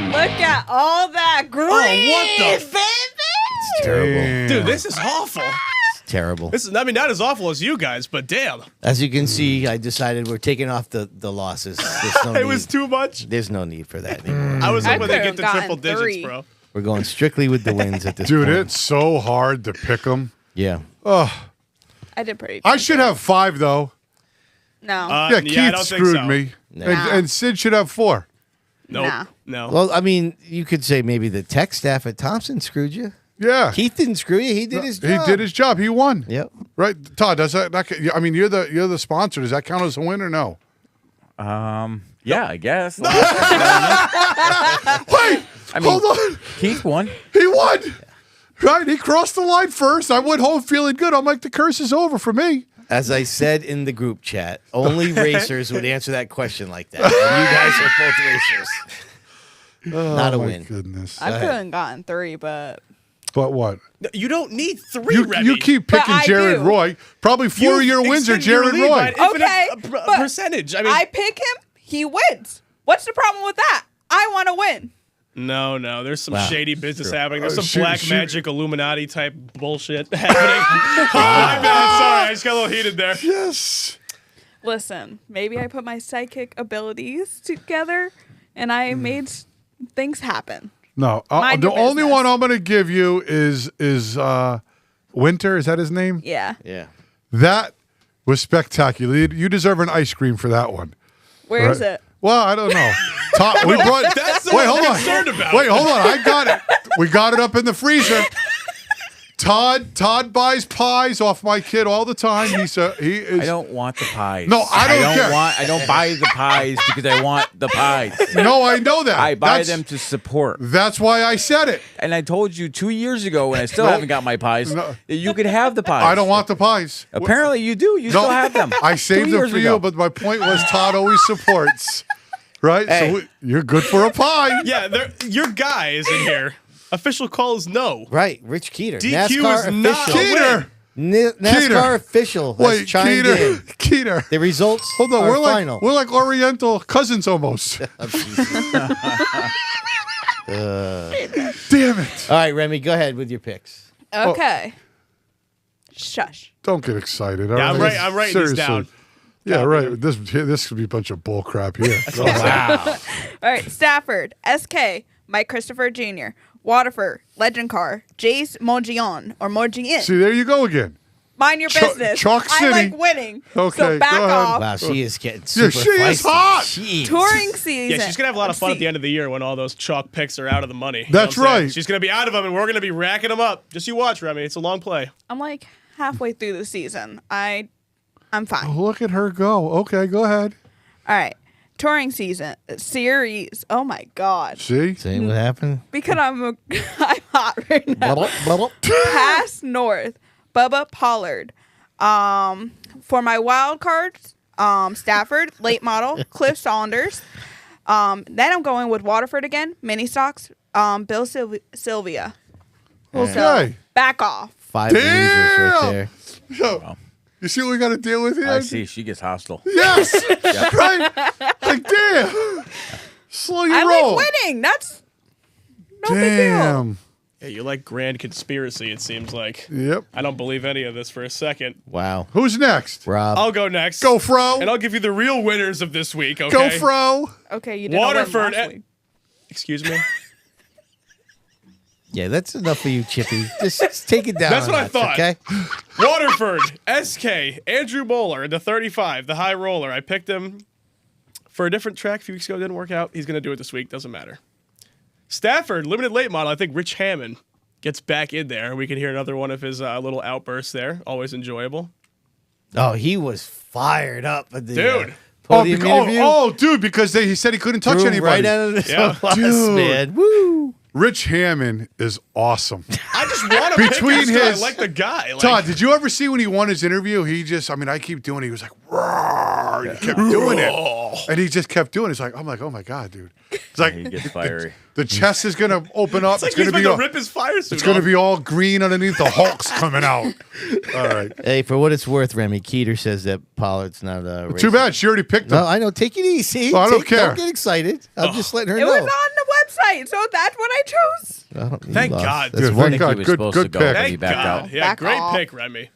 Look at all that green. what the It's terrible. Dude, this is awful. It's terrible. This is, I mean, not as awful as you guys, but damn. As you can see, I decided we're taking off the losses. There's no It was need. too much. There's no need for that anymore. I was I hoping they could've get the gotten triple digits, 3. bro. We're going strictly with the wins at this Dude, point. it's so hard to pick them. Yeah. Oh, I did pretty. I should have 5, though. No. Yeah, I don't Keith think screwed so. me. Nah. And Sid should have 4. Nope. Nah. No. Well, I mean, you could say maybe the tech staff at Thompson screwed you. Yeah. Keith didn't screw you. He did his job. He did his job. He won. Yep. Right, Todd. Does that? I mean, you're the sponsor. Does that count as a win or no? Yeah, I guess. Wait, I mean, hold on. Keith won. He won. Right, he crossed the line first. I went home feeling good. I'm like, the curse is over for me. As I said in the group chat, only racers would answer that question like that. And you guys are both racers. Not a my win. Goodness. I could have gotten 3, but But what? You don't need 3, You, Remy. you keep But picking I Jared do. Roy. Probably 4 of your wins are extended your Jared lead by Roy. an infinite, Okay, but percentage. I mean, I pick him, he wins. What's the problem with that? I want to win. no. There's some Wow. shady business happening. There's some shoot, black shoot. magic Illuminati type bullshit happening. Oh, my bad. Sorry, I just got a little heated there. Yes. Listen, maybe I put my psychic abilities together and I made things happen. No. Mind The your only business. one I'm going to give you is Winter. Is that his name? Yeah. Yeah. That was spectacular. You deserve an ice cream for that one. Where is Right. it? Well, I don't know. We brought. That's the wait, one hold I'm on. concerned about. Wait, hold on. I got it. We got it up in the freezer. Todd buys pies off my kid all the time. He is. I don't want the pies. No, I don't care. I don't buy the pies because I want the pies. No, I know that. I buy them to support. That's why I said it. And I told you 2 years ago, and I still No. haven't got my pies, No. that you could have the pies. I don't want the pies. Apparently you do. You No, still have them. I saved 2 them years for ago. you, but my point was Todd always supports. Right? Hey. So you're good for a pie. Yeah, your guy is in here. Official call is no. Right. Rich Keeter. DQ NASCAR is not official. Keeter. NASCAR Keeter. official has Wait, chimed Keeter. in. Keter. The results Hold on, are we're final. like Oriental cousins almost. Oh, Damn it. All right, Remy, go ahead with your picks. Okay. Shush. Don't get excited. Yeah, all right? I'm writing these down. Yeah, right. This could be a bunch of bull crap here. Wow. All right. Stafford, SK, Mike Christopher Jr., Waterford, Legend Car, Jace Mojion or Mojian. See, there you go again. Mind your business. Chalk I City. like winning. Okay, So back go ahead. off. Wow, she is getting super Yeah, she is feisty. hot. Jeez. Touring season. Yeah, she's gonna have a lot of fun at the end of the year when all those chalk picks are out of the money. You know That's what I'm saying? right. She's gonna be out of them, and we're gonna be racking them up. Just you watch, Remy. It's a long play. I'm like halfway through the season. I'm fine. Look at her go. Okay, go ahead. All right. Touring season series. Oh my god. See? See what happened? Because I'm hot right now. Bubble, bubble. Pass North, Bubba Pollard. For my wild cards, Stafford, late model, Cliff Saunders. Then I'm going with Waterford again, mini stocks, Bill Sylvia. Okay. Back off. 5 losers right Damn. there. Yo, you see what we got to deal with here? I see. She gets hostile. Yes. Right? Like, damn. Slow your I roll. like winning. That's no big deal. Damn. Yeah, you like grand conspiracy. It seems like. Yep. I don't believe any of this for a second. Wow. Who's next? Rob. I'll go next. Go, Fro. And I'll give you the real winners of this week. Okay. Go, Fro. Okay, you didn't Waterford. win last week. Excuse me. Yeah, that's enough for you, Chippy. Just take it down. That's a what I notch, thought. Okay. Waterford, SK, Andrew Bowler, the 35, the high roller. I picked him for a different track a few weeks ago. Didn't work out. He's going to do it this week. Doesn't matter. Stafford, limited late model. I think Rich Hammond gets back in there. We can hear another one of his little outbursts there. Always enjoyable. Oh, he was fired up at the Dude. podium interview. Dude, because he said he couldn't touch Threw anybody. right out of the Yeah. bus, Dude. man. Woo. Rich Hammond is awesome. I just just want to Between pick him 'cause his- I like the guy. Like, Todd, did you ever see when he won his interview? He just, I mean, I keep doing it. He was like, roar. He kept doing it. And he just kept doing it. It's like, I'm like, oh my God, dude. It's like, He gets fiery. the chest is going to open up. it's like It's going he's to be about all, to rip his fire suit it's going to off. be all green underneath. The Hulk's coming out. All right. Hey, for what it's worth, Remy, Keeter says that Pollard's not a Too bad. She already picked him. No, I know. Take it easy. Oh, I don't care. Don't get excited. I'm just letting her It know. was on the website, so that's what I chose. Well, you Thank lost. God. That's Good, one. thank God. He was Good- supposed good to go, pick. but he Thank backed God. out. Yeah, Back great off. pick, Remy.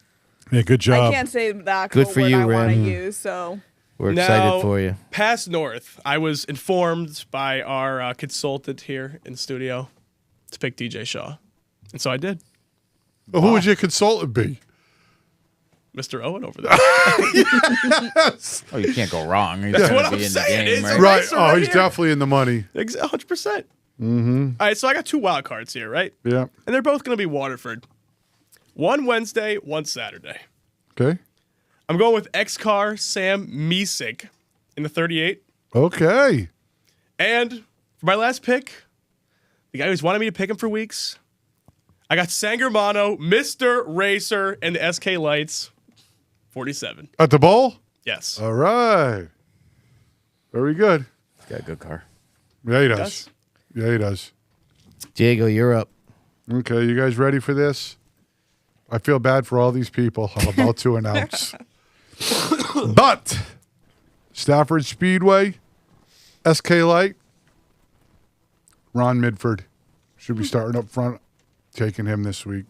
Yeah, good I job. can't say the actual Good for word you, I want to Rem. use, so. We're Now, excited for you. Past North, I was informed by our consultant here in studio to pick DJ Shaw. And so I did. Well, who would your consultant be? Mr. Owen over there. Oh, you can't go wrong. He's That's going what to I'm be in the saying. game, It's right? Right. racer Oh, right he's here. definitely in the money. 100%. Mm-hmm. All right, so I got 2 wild cards here, right? Yeah. And they're both going to be Waterford. One Wednesday, one Saturday. Okay. I'm going with X-Car Sam Misik in the 38. Okay. And for my last pick, the guy who's wanted me to pick him for weeks, I got Sangermano, Mr. Racer, and the SK Lights, 47. At the bowl? Yes. All right. Very good. He's got a good car. Yeah, he does. Does? Yeah, he does. Diego, you're up. Okay, you guys ready for this? I feel bad for all these people I'm about to announce. But Stafford Speedway, SK Light, Ron Midford should be starting up front, taking him this week.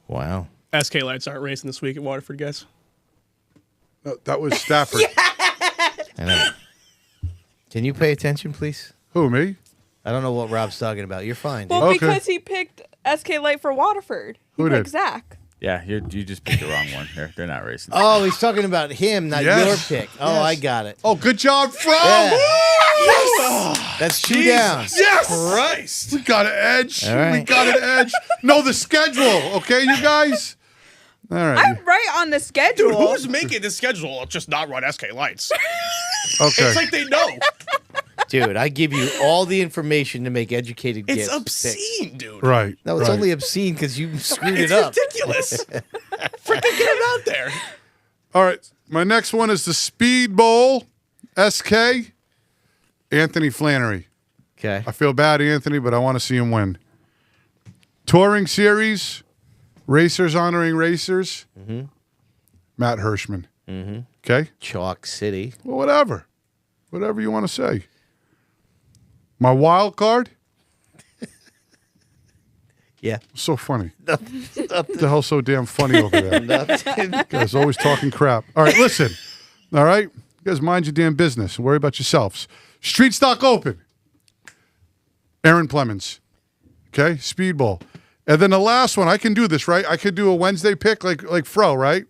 Wow. SK Lights aren't racing this week at Waterford, guys. No, that was Stafford. I know. Can you pay attention, please? Who, me? I don't know what Rob's talking about. You're fine, dude. Well, Okay. because he picked SK Light for Waterford. He Who picked did? Zach. Yeah, you just picked the wrong one. They're not racing. Oh, he's talking about him, not Yes. your pick. Oh, Yes. I got it. Oh, good job, Fro. Yeah. Yes. That's 2 down. Yes. Christ. We got an edge. All right. We got an edge. Know the schedule, okay, you guys? All right. I'm right on the schedule. Dude, who's making this schedule just not run SK Lights? Okay. It's like they know. Dude, I give you all the information to make educated It's guesses. obscene, dude. Right. No, it's right. only obscene because you screwed It's it up. ridiculous. Freaking get it out there. All right. My next one is the Speedbowl SK. Anthony Flannery. Okay. I feel bad, Anthony, but I want to see him win. Touring Series, Racers Honoring Racers. Matt Hirschman. Okay? Chalk City. Well, whatever. Whatever you want to say. My wild card? Yeah. So funny. What the hell's so damn funny over there? You guys always talking crap. All right, listen. All right? You guys mind your damn business and worry about yourselves. Street Stock Open. Aaron Plemons. Okay? Speedball. And then the last one, I can do this, right? I could do a Wednesday pick like Fro, right?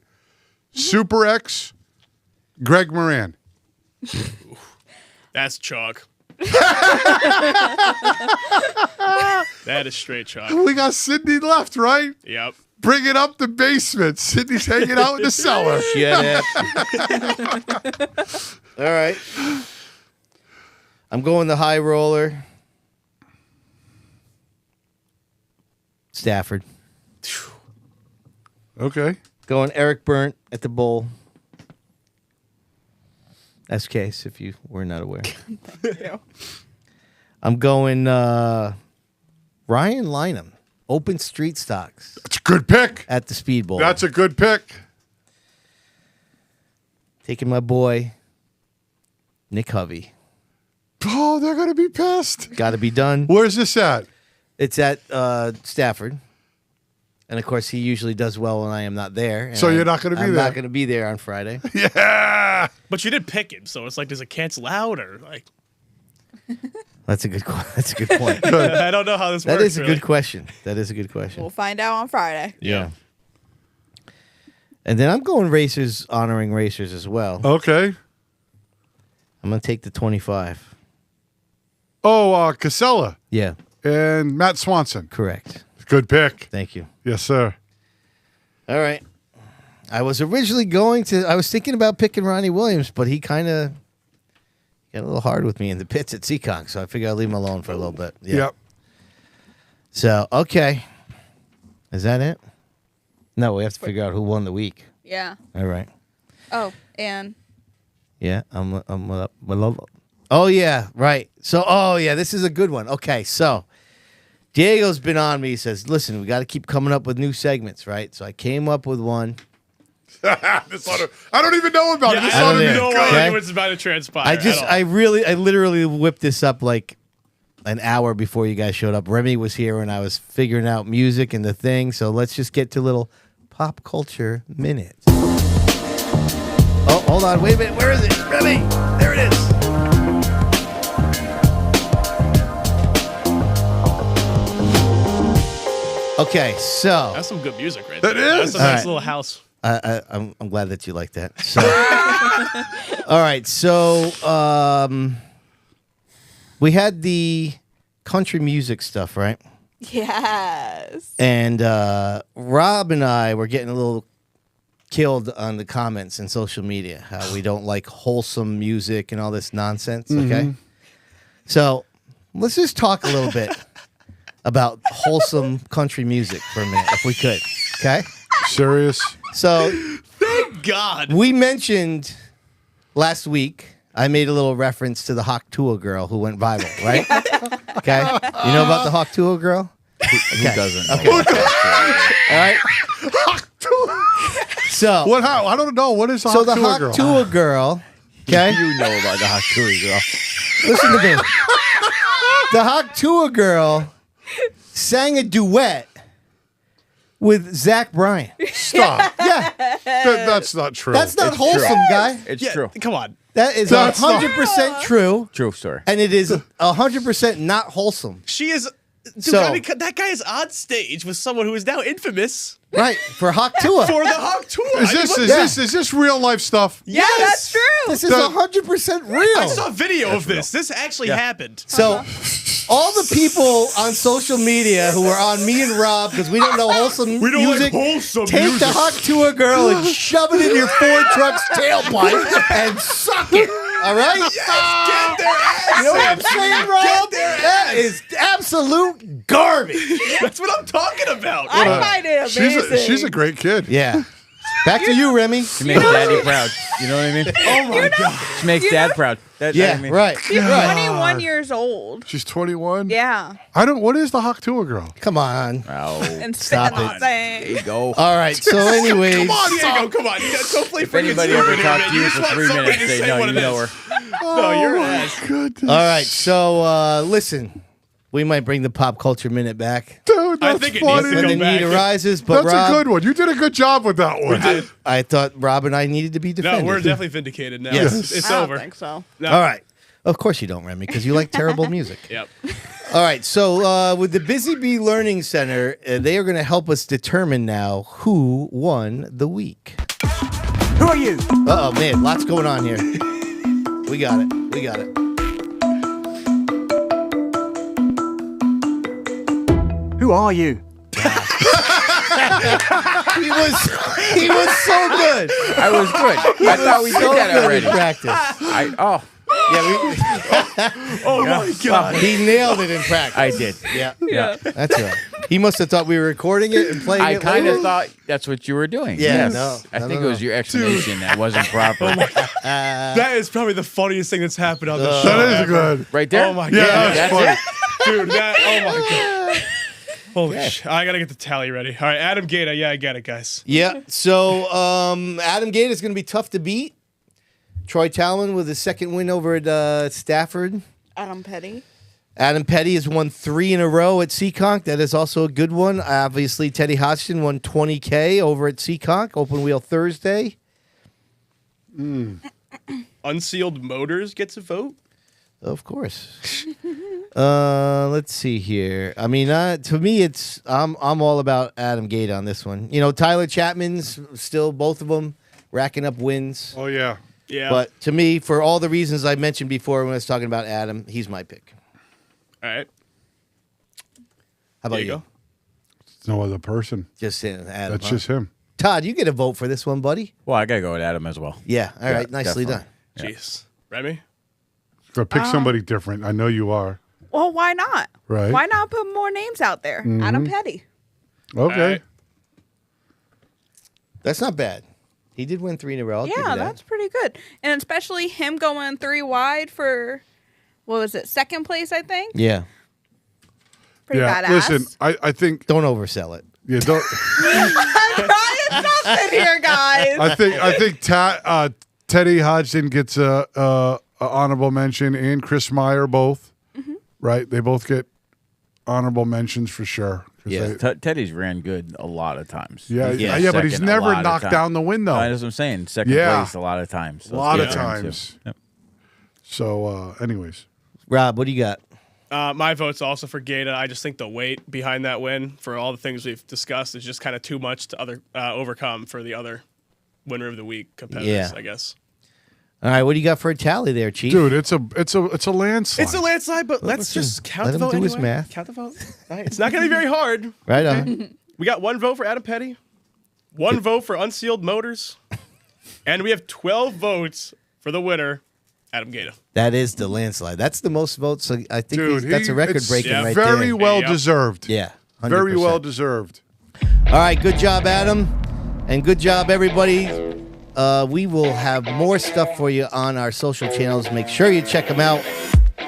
Super X, Greg Moran. That's chalk. That is straight chalk. We got Sydney left, right? Yep. Bring it up the basement. Sydney's hanging out in the cellar. Shut up. All right. I'm going the high roller. Stafford. Okay. Going Eric Burnt at the bowl. That's case, if you were not aware. I'm going Ryan Lynham. Open street stocks That's a good pick. at the Speedbowl. That's a good pick. Taking my boy, Nick Hovey. Oh, they're going to be pissed. Got to be done. Where's this at? It's at Stafford. And, of course, he usually does well when I am not there. And So you're not gonna be I'm there. not going to be there on Friday. Yeah. But you did pick him, so it's like, does it cancel out or like? That's a good point. I don't know how this That works. is a good question. That is a good question. We'll find out on Friday. Yeah. And then I'm going racers honoring racers as well. Okay. I'm going to take the 25. Oh, Casella Yeah, and Matt Swanson. correct. Good pick. Thank you. Yes, sir. All right. I was originally I was thinking about picking Ronnie Williams, but he kind of got a little hard with me in the pits at Seekonk, so I figured I'd leave him alone for a little bit. Yeah. Yep. So, okay. Is that it? No, we have to figure out who won the week. Yeah. All right. Oh, and Yeah, oh yeah, right. So, oh yeah, this is a good one. Okay, so Diego's been on me. He says, "Listen, we got to keep coming up with new segments, right?" So I came up with one. I don't even know about it. This I ought to don't be know okay. what's about to transpire. I literally whipped this up like an hour before you guys showed up. Remy was here and I was figuring out music and the thing. So let's just get to a little pop culture minute. Oh, hold on. Wait a minute. Where is it? Remy. There it is. Okay, so. That's some good music right That there. is. That's a nice right. little house. I'm glad that you like that. So, all right. So, we had the country music stuff, right? yes. And Rob and I were getting a little killed on the comments in social media how we don't like wholesome music and all this nonsense. Okay. So let's just talk a little bit about wholesome country music for a minute, if we could. Okay. Serious? So Thank God. we mentioned last week, I made a little reference to the Hawktua girl who went viral, right? Okay. You know about the Hawktua girl? Who doesn't? Okay. All right. So, What? How? I don't know. What is so the Hawktua girl? Hawktua girl, okay? You know about the Hawktua girl. Listen to me. The Hawktua girl sang a duet with Zach Bryan. Stop. Yeah, That's not true. that's not It's wholesome, true. guy. It's Yeah, true. come on. That is That's not- 100% true, True story. and it is 100% not wholesome. She is. Dude, So- I mean, that guy is on stage with someone who is now infamous Right, for Hawktua. for the Hawk Tour. Is this real life stuff? Yeah, that's true. This is That- 100% real. I saw a video of this. This actually happened. So, all the people on social media who are on me and Rob because we don't know wholesome We don't like music, wholesome take music. the Hawktua girl and shove it in your Ford truck's tailpipe and suck it. All right? Get their ass You know what I'm in. saying, Rob? their That ass. is absolute garbage. That's what I'm talking about. I find it amazing. She's a great kid. Yeah. Back to you, Remy. She makes daddy proud. You know what I mean? Oh my god. She makes dad proud. That's Yeah, what I mean. right. She's right. 21 years old. She's 21. Yeah. I don't. What is the Hawktua girl? Come on. Oh, And Stop spitting it. on thing. there you go. All right. So, anyways. Come on, Diego. Come on. Don't play If anybody ever talked to you for 3 minutes, they know you know her. No, you're an ass. Goodness. All right. So, listen. We might bring the pop culture minute back Dude, I that's think it funny. needs to when go the back. need arises. But That's Rob, a good one. You did a good job with that one. I thought Rob and I needed to be No, defended. we're definitely vindicated now. Yes. It's I don't over. think so. No. All right. Of course you don't, Remy, because you like terrible music. Yep. All right. So with the Busy Bee Learning Center, they are going to help us determine now who won the week. Who are you? Uh-oh, man. Lots going on here. We got it. We got it. Who are you? He was so good. I was good. I thought we did So that good already. in practice. Yeah, Oh my god. He nailed it in practice. I did. Yeah. Yeah. That's right. He must have thought we were recording it and playing I it kind later. of thought that's what you were doing. Yeah, Yes. no, I no, think no, it was no. your explanation that wasn't proper. That is probably the funniest thing that's happened on the show. That is ever. good. Right there? Oh my Yeah, god. that's That's funny. it? Dude, that. Oh my god. Holy shit. I gotta get the tally ready. All right, Adam Gaeta. Yeah, I get it, guys. Yeah. So Adam Gate is going to be tough to beat. Troy Talman with his second win over at Stafford. Adam Petty. Adam Petty has won 3 in a row at Seekonk. That is also a good one. Obviously, Teddy Hodgson won $20K over at Seekonk, Open Wheel Thursday. Unsealed Motors gets a vote. Of course. Let's see here. I mean, to me, I'm all about Adam Gate on this one. You know, Tyler Chapman's still, both of them racking up wins. Oh yeah. Yeah. But to me, for all the reasons I mentioned before when I was talking about Adam, he's my pick. all right. How about There you you? go. No other person. Just saying, Adam. That's huh? just him. Todd, you get a vote for this one, buddy. Well, I got to go with Adam as well. Yeah. All right. Yeah, Nicely definitely. done. Jeez. Remy? But pick somebody different. I know you are. Well, why not? Right. Why not put more names out there? Adam Petty. Okay. All right. That's not bad. He did win 3 in a row. I'll give you Yeah, that. that's pretty good. And especially him going 3 wide for, what was it, second place, I think? Yeah. Pretty badass. Listen, I think Don't oversell it. yeah, don't. Ryan Thompson here, guys. I think Teddy Hodgson gets a honorable mention, and Chris Meyer both. Mm-hmm. Right, they both get honorable mentions for sure. 'Cause Yeah. they- Teddy's ran good a lot of times. yeah, He's yeah, been but he's second a never lot of knocked times. down the win though. That's what I'm saying. Second Yeah. place a lot of times. So A lot it's of good for him, too. times. Yep. So, anyways, Rob, what do you got? My vote's also for Gaeta. I just think the weight behind that win, for all the things we've discussed, is just kind of too much to overcome for the other winner of the week competitors, Yeah. I guess. All right, what do you got for a tally there, Chief? dude, it's a landslide. It's a landslide, but let's listen, just count let the him vote do his anyway. math. Count the vote. All right. It's not going to be very hard. Right on. We got 1 vote for Adam Petty, 1 vote for Unsealed Motors, and we have 12 votes for the winner, Adam Gaeta. That is the landslide. That's the most votes. So I think Dude, that's a record breaking yeah, right very there. well Yep. deserved. Yeah. 100%. Very well deserved. All right, good job, Adam. And good job, everybody. We will have more stuff for you on our social channels. Make sure you check them out.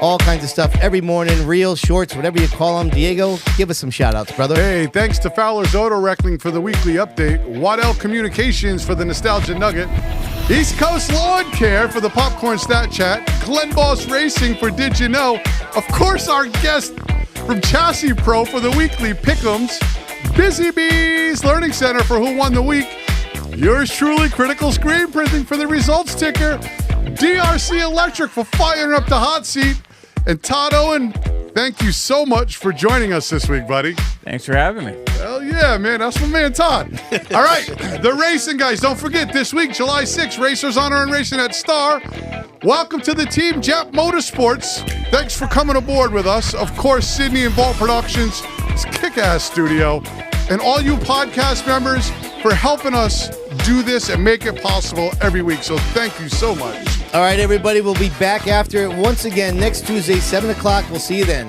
All kinds of stuff every morning, reels, shorts, whatever you call them. Diego, give us some shout-outs, brother. Hey, thanks to Fowler's Auto Wrecking for the weekly update, Waddell Communications for the Nostalgia Nugget, East Coast Lawn Care for the Popcorn Stat Chat, Glen Boss Racing for Did You Know, of course our guest from Chassis Pro for the weekly Pick'ems, Busy Bees Learning Center for Who Won the Week, yours truly, Critical Screen Printing for the Results Ticker, DRC Electric for firing up the hot seat, and Todd Owen, thank you so much for joining us this week, buddy. Thanks for having me. Hell yeah, man. That's my man, Todd. All right, the racing guys. Don't forget, this week, July 6th, Racers Honor and Racing at Star. Welcome to the Team Jap Motorsports. Thanks for coming aboard with us. Of course, Sydney and Vault Productions, it's Kick-Ass Studio. And all you podcast members for helping us do this and make it possible every week. So thank you so much. All right, everybody, we'll be back after it once again next Tuesday, 7 o'clock. We'll see you then.